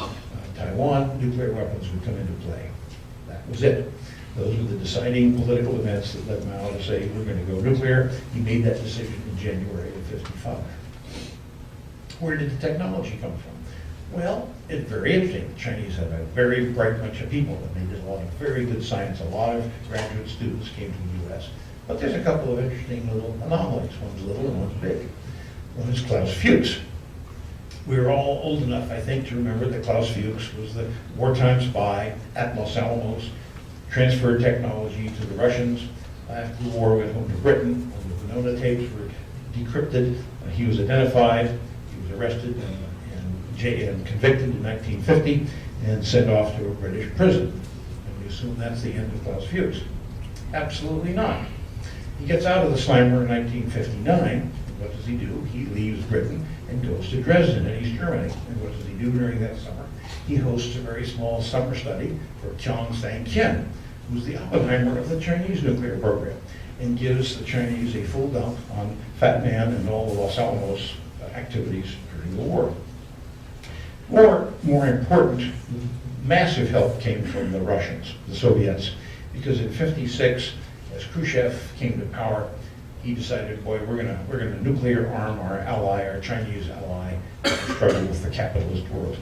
Taiwan, nuclear weapons would come into play. That was it. Those were the deciding political events that led Mao to say, we're going to go nuclear. He made that decision in January of 55. Where did the technology come from? Well, it's very interesting. The Chinese have a very bright bunch of people, and they did a lot of very good science. A lot of graduate students came to the U.S. But there's a couple of interesting little anomalies. One's little and one's big. One is Klaus Fuchs. We're all old enough, I think, to remember that Klaus Fuchs was the wartime spy at Los Alamos, transferred technology to the Russians. After the war, went home to Britain. When the Venona tapes were decrypted, he was identified, he was arrested and convicted in 1950 and sent off to a British prison. And we assume that's the end of Klaus Fuchs. Absolutely not. He gets out of the slammer in 1959, and what does he do? He leaves Britain and goes to Dresden in East Germany. And what does he do during that summer? He hosts a very small summer study for Chiang Sang-ken, who's the Oppenheimer of the Chinese nuclear program, and gives the Chinese a full dump on Fat Man and all the Los Alamos activities during the war. More important, massive help came from the Russians, the Soviets, because in 56, as Khrushchev came to power, he decided, boy, we're gonna nuclear arm our ally, our Chinese ally, to struggle with the capitalist world.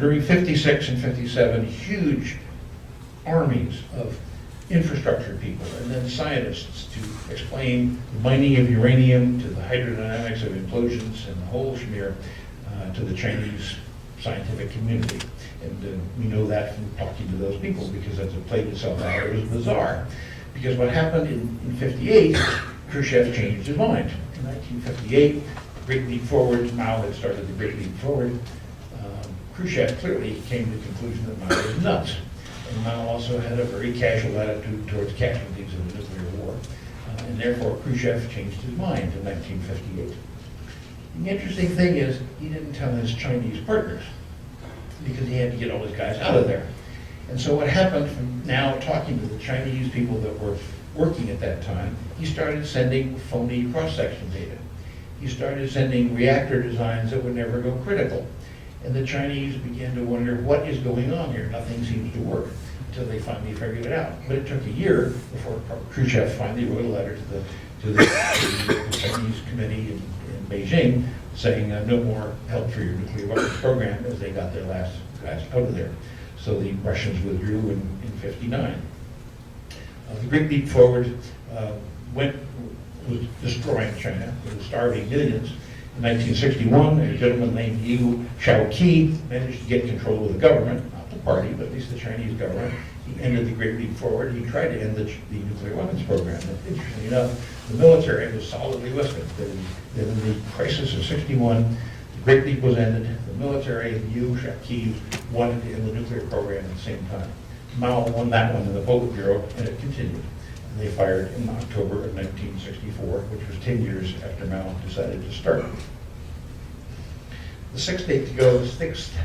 During 56 and 57, huge armies of infrastructure people and then scientists to explain the mining of uranium to the hydrodynamics of implosions and the whole schmear to the Chinese scientific community. And we know that from talking to those people, because as it played itself out, it was bizarre. Because what happened in 58, Khrushchev changed his mind. In 1958, Great Leap Forward, Mao had started the Great Leap Forward. Khrushchev clearly came to the conclusion that Mao was nuts. And Mao also had a very casual attitude towards casualties in the nuclear war. And therefore, Khrushchev changed his mind in 1958. The interesting thing is, he didn't tell his Chinese partners, because he had to get all his guys out of there. And so what happened from now talking to the Chinese people that were working at that time, he started sending phony cross-section data. He started sending reactor designs that would never go critical. And the Chinese began to wonder, what is going on here? Nothing seems to work, until they finally figured it out. But it took a year before Khrushchev finally wrote a letter to the Chinese committee in Beijing saying no more help for your nuclear weapons program, as they got their last guys out of there. So the Russians withdrew in 59. The Great Leap Forward was destroying China. It was starving millions. In 1961, a gentleman named Liu Shaoqi managed to get control of the government, not the party, but at least the Chinese government. He ended the Great Leap Forward. He tried to end the nuclear weapons program. And interestingly enough, the military was solidly with it. That in the crisis of 61, the Great Leap was ended. The military, Liu Shaoqi, wanted to end the nuclear program at the same time. Mao won that one in the Politburo, and it continued. And they fired in October of 1964, which was 10 years after Mao decided to start. The sixth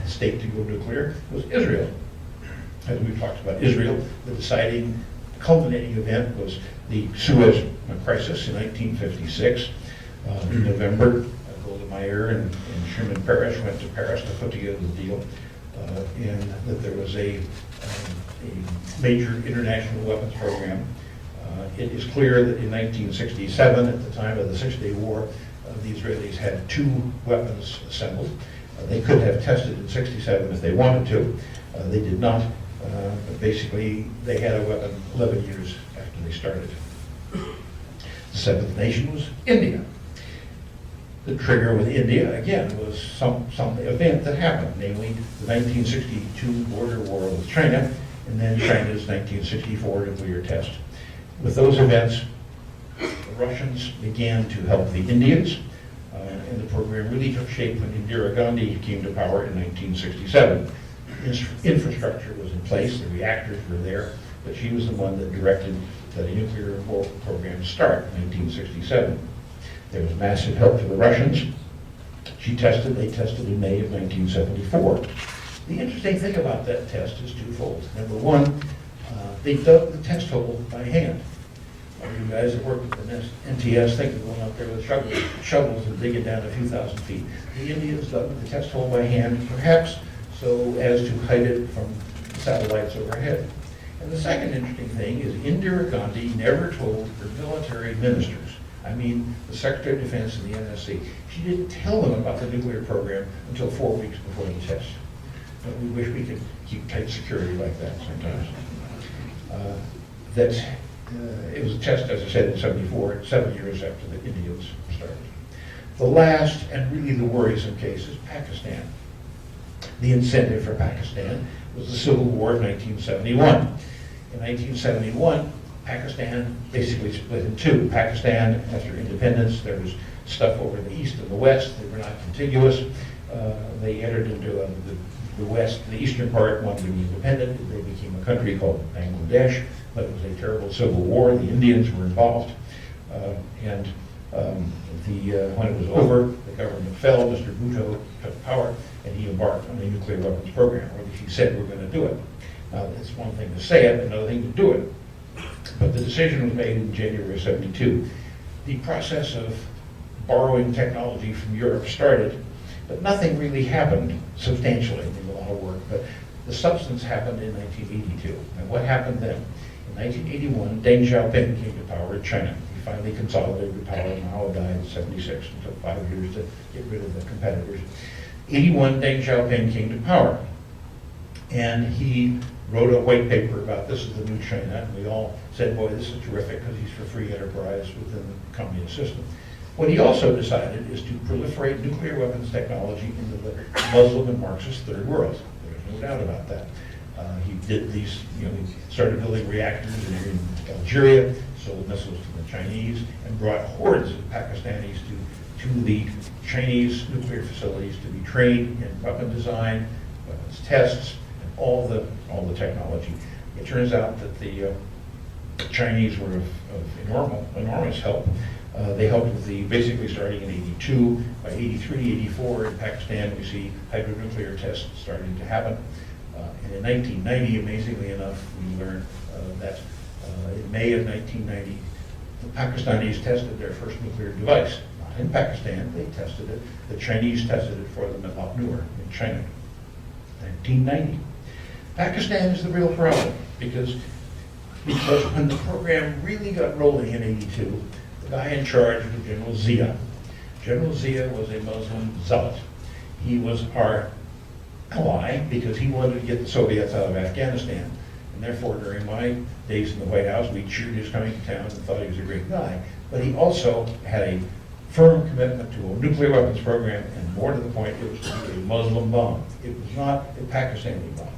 state to go nuclear was Israel. As we've talked about Israel, the deciding, culminating event was the Sewage Crisis in 1956. In November, Golda Meir and Shimon Peres went to Paris to put together the deal, and that there was a major international weapons program. It is clear that in 1967, at the time of the Six-Day War, the Israelis had 2 weapons assembled. They could have tested in 67 if they wanted to. They did not. But basically, they had a weapon 11 years after they started. The seventh nation was India. The trigger with India, again, was some event that happened, namely the 1962 border war with China, and then China's 1964 nuclear test. With those events, the Russians began to help the Indians, and the program really took shape when Indira Gandhi came to power in 1967. Infrastructure was in place, the reactors were there, but she was the one that directed that a nuclear program start in 1967. There was massive help to the Russians. They tested in May of 1974. The interesting thing about that test is twofold. Number one, they dug the test hole by hand. You guys that work with the NTS think of going out there with shovels and digging down a few thousand feet. The Indians dug the test hole by hand, perhaps so as to hide it from satellites overhead. And the second interesting thing is Indira Gandhi never told her military ministers, I mean the Secretary of Defense and the NSC, she didn't tell them about the nuclear program until 4 weeks before the test. But we wish we could keep tight security like that sometimes. It was a test, as I said, in 74, 7 years after the Indians started. The last and really the worrisome case is Pakistan. The incentive for Pakistan was the Civil War of 1971. In 1971, Pakistan basically split in two. Pakistan, after independence, there was stuff over the east and the west. They were not contiguous. They entered into the west, the eastern part wanted to be independent. They became a country called Bangladesh, but it was a terrible civil war. The Indians were involved. When it was over, the government fell. Mr. Bhutto took power, and he embarked on a nuclear weapons program, or he said we're going to do it. Now, it's one thing to say it, another thing to do it. But the decision was made in January of '72. The process of borrowing technology from Europe started, but nothing really happened substantially. There was a lot of work, but the substance happened in 1982. And what happened then? In 1981, Deng Xiaoping came to power in China. He finally consolidated power. Mao died in '76. It took 5 years to get rid of the competitors. 81, Deng Xiaoping came to power. And he wrote a white paper about this is the new China. And we all said, boy, this is terrific because he's for free enterprise within the communist system. What he also decided is to proliferate nuclear weapons technology into the Muslim and Marxist third world. There's no doubt about that. He did these, he started building reactors in Algeria, sold missiles to the Chinese, and brought hordes of Pakistanis to the Chinese nuclear facilities to be trained in weapon design, weapons tests, and all the technology. It turns out that the Chinese were of enormous help. They helped with basically starting in '82. By '83, '84 in Pakistan, we see hydronuclear tests starting to happen. And in 1990, amazingly enough, we learned that in May of 1990, the Pakistanis tested their first nuclear device. Not in Pakistan, they tested it. The Chinese tested it for them at Nur in China. 1990. Pakistan is the real problem because when the program really got rolling in '82, the guy in charge was General Zia. General Zia was a Muslim zealot. He was our ally because he wanted to get the Soviets out of Afghanistan. And therefore, during my days in the White House, we cheered his coming to town and thought he was a great guy. But he also had a firm commitment to a nuclear weapons program, and more to the point, it was to be a Muslim bomb. It was not a Pakistani bomb.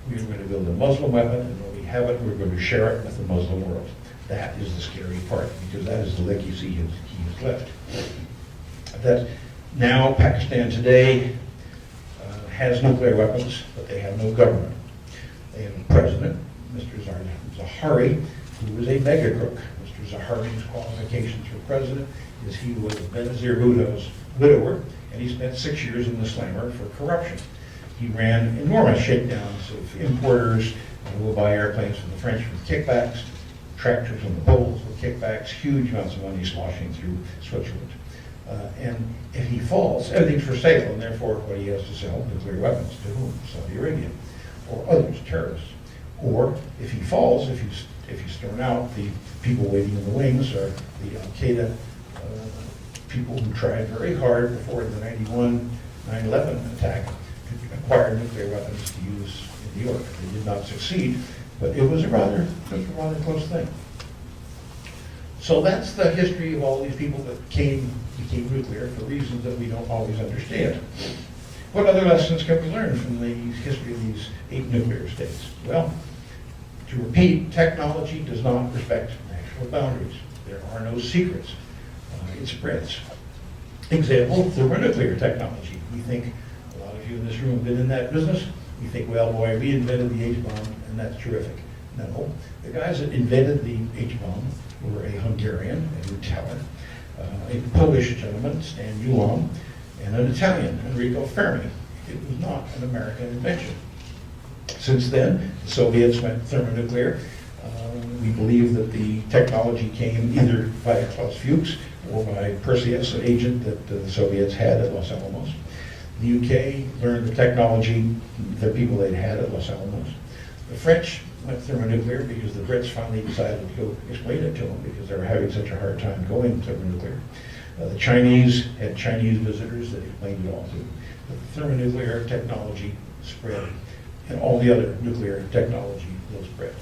We were going to build a Muslim weapon, and when we have it, we're going to share it with the Muslim world. That is the scary part, because that is the legacy he has left. That now Pakistan today has nuclear weapons, but they have no government. They have a president, Mr. Zahari, who was a mega crook. Mr. Zahardi's qualifications for president is he was Benazir Bhutto's widower, and he spent 6 years in the slammer for corruption. He ran enormous shakedowns of importers who will buy airplanes from the French with kickbacks, tractors from the Poles with kickbacks, huge amounts of money sloshing through Switzerland. And if he falls, everything's for sale, and therefore what he has to sell, nuclear weapons, to whom? Saudi Arabia, or others, terrorists. Or if he falls, if he's thrown out, the people waiting in the wings are the Al-Qaeda people who tried very hard before the 91 9/11 attack to acquire nuclear weapons to use in New York. They did not succeed, but it was a rather close thing. So that's the history of all these people that became nuclear for reasons that we don't always understand. What other lessons can we learn from the history of these 8 nuclear states? Well, to repeat, technology does not respect national boundaries. There are no secrets. It spreads. Example, thermonuclear technology. We think, a lot of you in this room have been in that business. We think, well, boy, we invented the H-bomb, and that's terrific. No, the guys that invented the H-bomb were a Hungarian, a Teller, a Polish gentleman, Stan Ulam, and an Italian, Enrico Fermi. It was not an American invention. Since then, the Soviets went thermonuclear. We believe that the technology came either by Klaus Fuchs or by Perseus, an agent that the Soviets had at Los Alamos. The UK learned the technology, the people they'd had at Los Alamos. The French went thermonuclear because the Brits finally decided to go explain it to them because they were having such a hard time going thermonuclear. The Chinese had Chinese visitors that explained it all to them. The thermonuclear technology spread, and all the other nuclear technology will spread.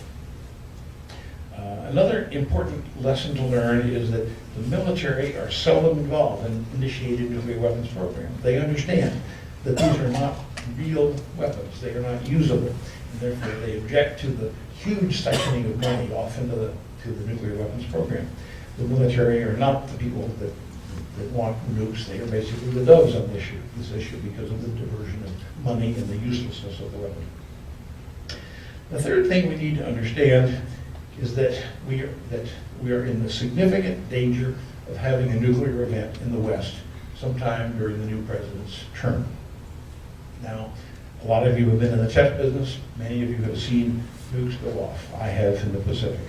Another important lesson to learn is that the military are seldom involved in initiated nuclear weapons program. They understand that these are not real weapons. They are not usable. And therefore, they object to the huge siphoning of money off into the nuclear weapons program. The military are not the people that want nukes. They are basically the doves on this issue because of the diversion of money and the uselessness of the weapon. The third thing we need to understand is that we are in the significant danger of having a nuclear event in the West sometime during the new president's term. Now, a lot of you have been in the test business. Many of you have seen nukes go off. I have in the Pacific.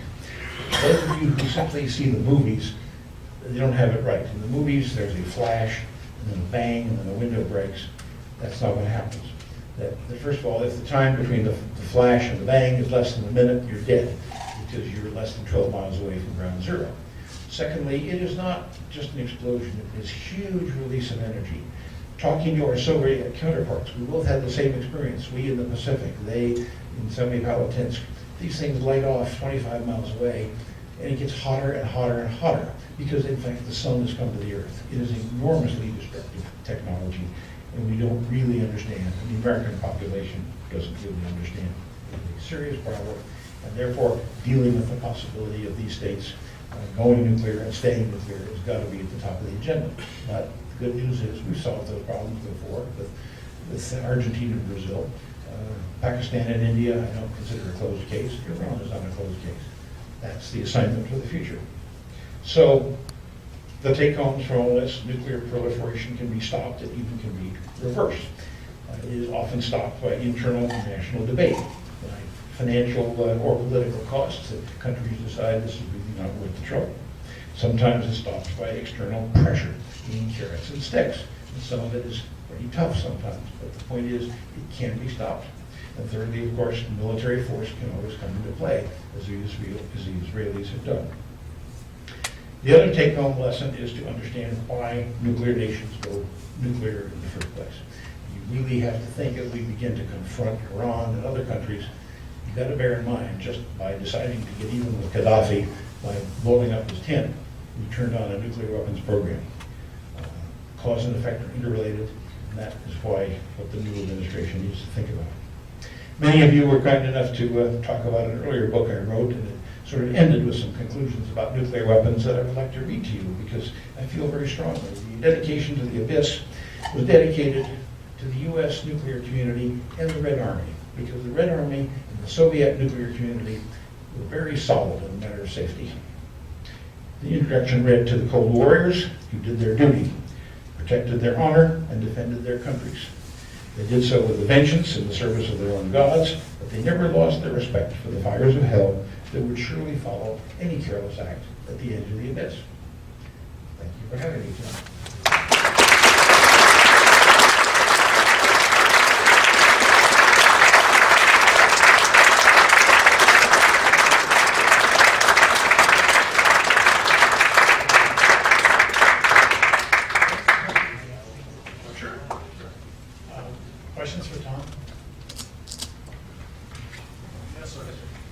Those of you who simply see the movies, they don't have it right. In the movies, there's a flash, and then a bang, and then the window breaks. That's not what happens. First of all, if the time between the flash and the bang is less than a minute, you're dead, because you're less than 12 miles away from ground zero. Secondly, it is not just an explosion. It is huge release of energy. Talking to our Soviet counterparts, we both had the same experience. We in the Pacific, they in Semipalatinsk. These things light off 25 miles away, and it gets hotter and hotter and hotter because, in fact, the sun has come to the Earth. It is enormously destructive technology, and we don't really understand. And the American population doesn't really understand. It's a serious problem, and therefore, dealing with the possibility of these states going nuclear and staying nuclear has got to be at the top of the agenda. But the good news is we've solved those problems before with Argentina and Brazil. Pakistan and India, I don't consider a closed case. Iran is not a closed case. That's the assignment for the future. So the take-homes from all this, nuclear proliferation can be stopped. It even can be reversed. It is often stopped by internal national debate, by financial or political costs that countries decide this is really not worth the trouble. Sometimes it's stopped by external pressure, meaning carrots and sticks. And some of it is pretty tough sometimes, but the point is it can be stopped. And thirdly, of course, military force can always come into play, as the Israelis have done. The other take-home lesson is to understand why nuclear nations go nuclear in the first place. You really have to think as we begin to confront Iran and other countries, you've got to bear in mind, just by deciding to get even with Gaddafi, by blowing up his tent, we turned on a nuclear weapons program. Cause and effect are interrelated, and that is why what the new administration needs to think about. Many of you were kind enough to talk about an earlier book I wrote, and it sort of ended with some conclusions about nuclear weapons that I would like to read to you because I feel very strongly. The dedication to the abyss was dedicated to the U.S. nuclear community and the Red Army, because the Red Army and the Soviet nuclear community were very solid in the matter of safety. The introduction read to the Cold Warriors who did their duty, protected their honor, and defended their countries. They did so with a vengeance in the service of their own gods, but they never lost their respect for the fires of hell that would surely follow any careless act at the edge of the abyss. Thank you for having me tonight. Questions for Tom? Yes, sir.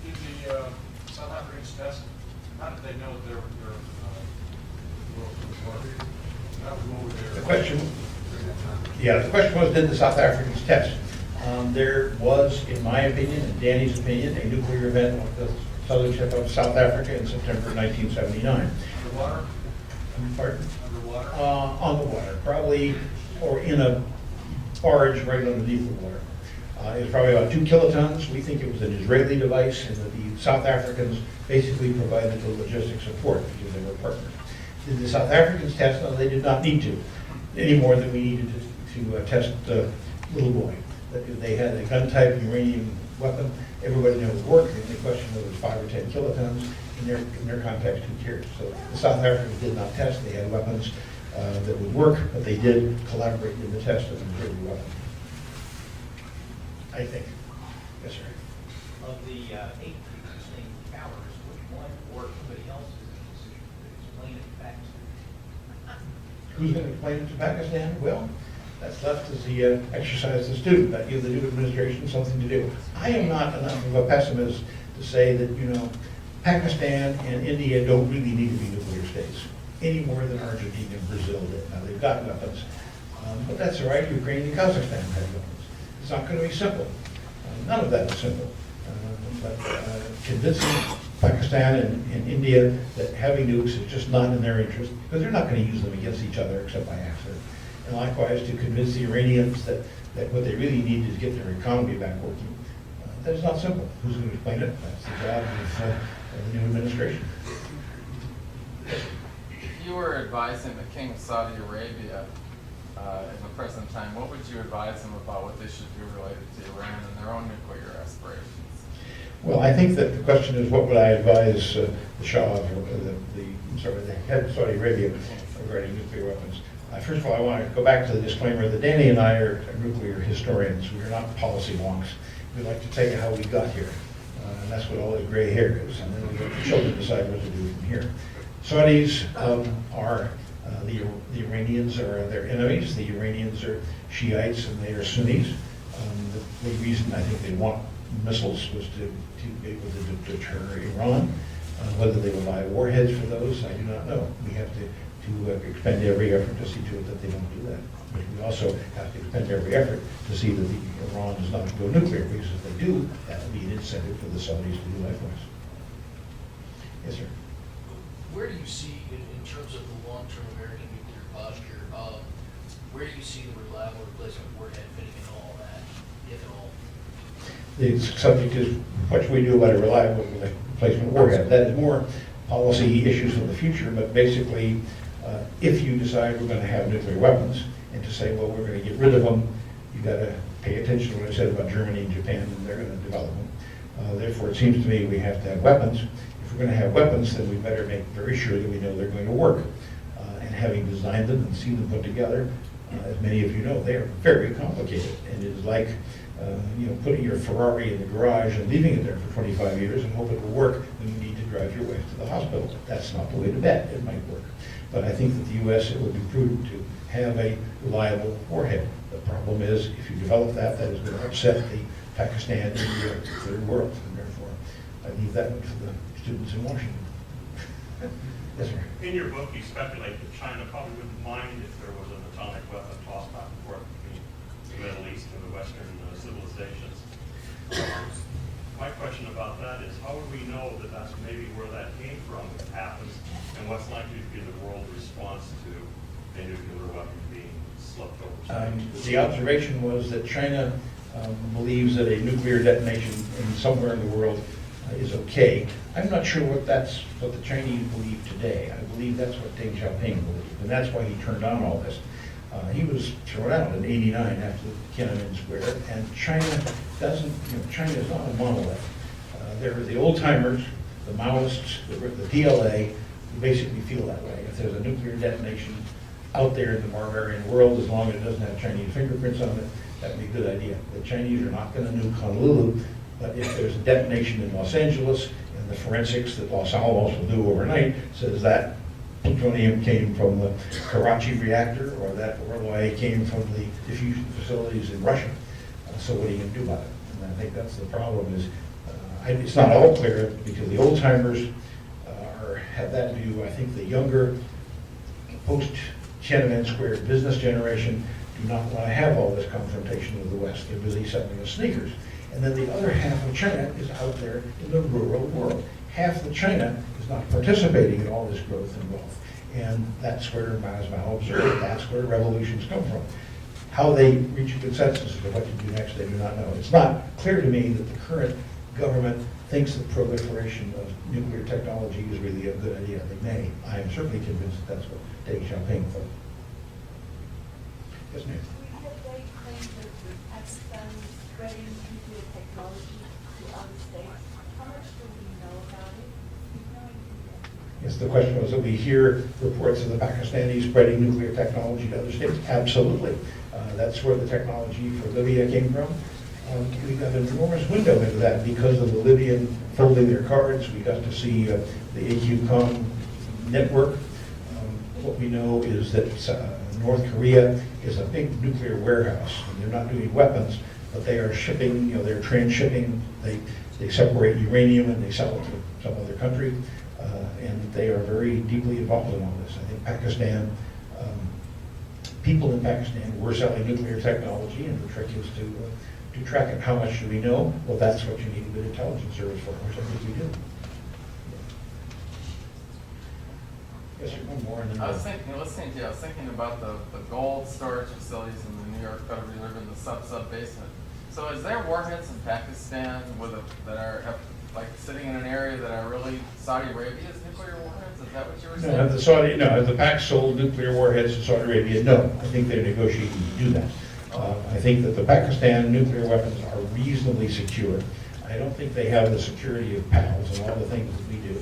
Did the South Africans test, how did they know their world was working? How were their... The question was, did the South Africans test? There was, in my opinion, and Danny's opinion, a nuclear event on the southern tip of South Africa in September 1979. Underwater? Pardon? Underwater? On the water, probably, or in a barge right underneath the water. It was probably about 2 kilotons. We think it was an Israeli device, and that the South Africans basically provided the logistic support because they were partners. Did the South Africans test? No, they did not need to, any more than we needed to test Little Boy. That they had a gun-type uranium weapon. Everybody knew it would work. The only question was 5 or 10 kilotons. In their context, who cares? So the South Africans did not test. They had weapons that would work, but they did collaborate in the test of an Israeli weapon. I think. Yes, sir. Of the 8 existing towers, which one or somebody else is in a position to explain it back to? Who's going to explain it to Pakistan? Well, that's left as the exercise of the student. That gives the new administration something to do. I am not enough of a pessimist to say that, Pakistan and India don't really need to be nuclear states, any more than Argentina and Brazil did. Now, they've got weapons, but that's all right. Ukraine and Kazakhstan have weapons. It's not going to be simple. None of that is simple. But convincing Pakistan and India that having nukes is just not in their interest, because they're not going to use them against each other except by accident. And likewise, to convince the Iranians that what they really need is to get their economy back working. That is not simple. Who's going to explain it? That's the job of the new administration. If you were advising the King of Saudi Arabia in the present time, what would you advise them about what they should do related to Iran and their own nuclear aspirations? Well, I think that the question is, what would I advise the Shah, the head of Saudi Arabia regarding nuclear weapons? First of all, I want to go back to the disclaimer that Danny and I are nuclear historians. We are not policy wonks. We like to tell you how we got here. And that's what all this gray hair is. And then we let the children decide what to do from here. Saudis are, the Iranians are their enemies. The Iranians are Shiites and they are Sunnis. The reason I think they want missiles was to be able to deter Iran. Whether they will buy warheads for those, I do not know. We have to expend every effort to see to it that they don't do that. But we also have to expend every effort to see that Iran does not go nuclear, because if they do, that will be an incentive for the Saudis to do likewise. Yes, sir. Where do you see, in terms of the long-term American nuclear posture, where do you see the reliable replacement warhead fitting in all that, if at all? The subject is what should we do about a reliable replacement warhead. That is more policy issues for the future, but basically, if you decide we're going to have nuclear weapons, and to say, well, we're going to get rid of them, you've got to pay attention to what I said about Germany and Japan, and they're going to develop them. Therefore, it seems to me we have to have weapons. If we're going to have weapons, then we better make very sure that we know they're going to work. And having designed them and seen them put together, as many of you know, they are very complicated. And it is like putting your Ferrari in the garage and leaving it there for 25 years and hope it will work when you need to drive your wife to the hospital. That's not the way to bet. It might work. But I think that the U.S., it would be prudent to have a reliable warhead. The problem is, if you develop that, that is going to upset the Pakistan and the third world. And therefore, I leave that one to the students in Washington. Yes, sir. In your book, you speculate that China probably wouldn't mind if there was an atomic weapon tossed back and forth between the Middle East and the Western civilizations. My question about that is, how would we know that that's maybe where that came from, if it happens, and what's likely to be the world response to a nuclear weapon being slipped over? The observation was that China believes that a nuclear detonation in somewhere in the world is okay. I'm not sure what the Chinese believe today. I believe that's what Deng Xiaoping believed, and that's why he turned down all this. He was thrown out in '89 after Tiananmen Square, and China doesn't, China is not a monolith. There are the old-timers, the Maoists, the PLA, who basically feel that way. If there's a nuclear detonation out there in the barbarian world, as long as it doesn't have Chinese fingerprints on it, that'd be a good idea. The Chinese are not going to nuke Honolulu, but if there's a detonation in Los Angeles, and the forensics that Los Alamos will do overnight says that plutonium came from the Karachi reactor, or that Orloy came from the diffusion facilities in Russia. So what are you going to do about it? And I think that's the problem is, it's not all clear because the old-timers have that view. I think the younger, post-Tiananmen Square business generation do not want to have all this confrontation with the West. They're busy selling us sneakers. And then the other half of China is out there in the rural world. Half of China is not participating in all this growth and wealth. And that's where Mao observed, that's where revolutions come from. How they reach a consensus as to what to do next, they do not know. It's not clear to me that the current government thinks that proliferation of nuclear technology is really a good idea. They may. I am certainly convinced that that's what Deng Xiaoping thought. Yes, ma'am. We have they claim that Pakistan is spreading nuclear technology to other states. How much do we know about it? Do you know anything about it? Yes, the question was that we hear reports of the Pakistanis spreading nuclear technology to other states. Absolutely. That's where the technology for Libya came from. We got an enormous window into that because of the Libyan folding their cards. We got to see the AQCOM network. What we know is that North Korea is a big nuclear warehouse. And they're not doing weapons, but they are shipping, they're transshipping. They separate uranium and they sell it to some other country. And they are very deeply involved in all this. I think Pakistan, people in Pakistan were selling nuclear technology, and the trick is to track it. How much do we know? Well, that's what you need a good intelligence service for, which I think we do. Yes, sir, one more. And then I was thinking about the gold storage facilities in the New York Federal Reserve in the sub basement. So is there warheads in Pakistan that are sitting in an area that are really Saudi Arabia's nuclear warheads? Is that what you were saying? Have the Pac sold nuclear warheads to Saudi Arabia? No, I think they're negotiating to do that. I think that the Pakistan nuclear weapons are reasonably secure. I don't think they have the security of PALs and all the things that we do.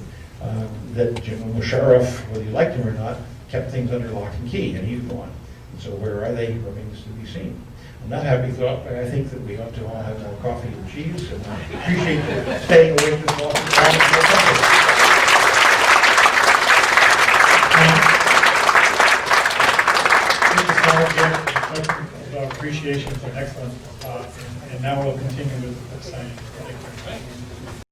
That General Musharraf, whether you liked him or not, kept things under lock and key, and he's gone. And so where are they remains to be seen. I'm not happy thought, but I think that we ought to all have more coffee and cheese, and I appreciate you staying awake this long. Appreciation for an excellent talk, and now we'll continue with the signing. Thank you.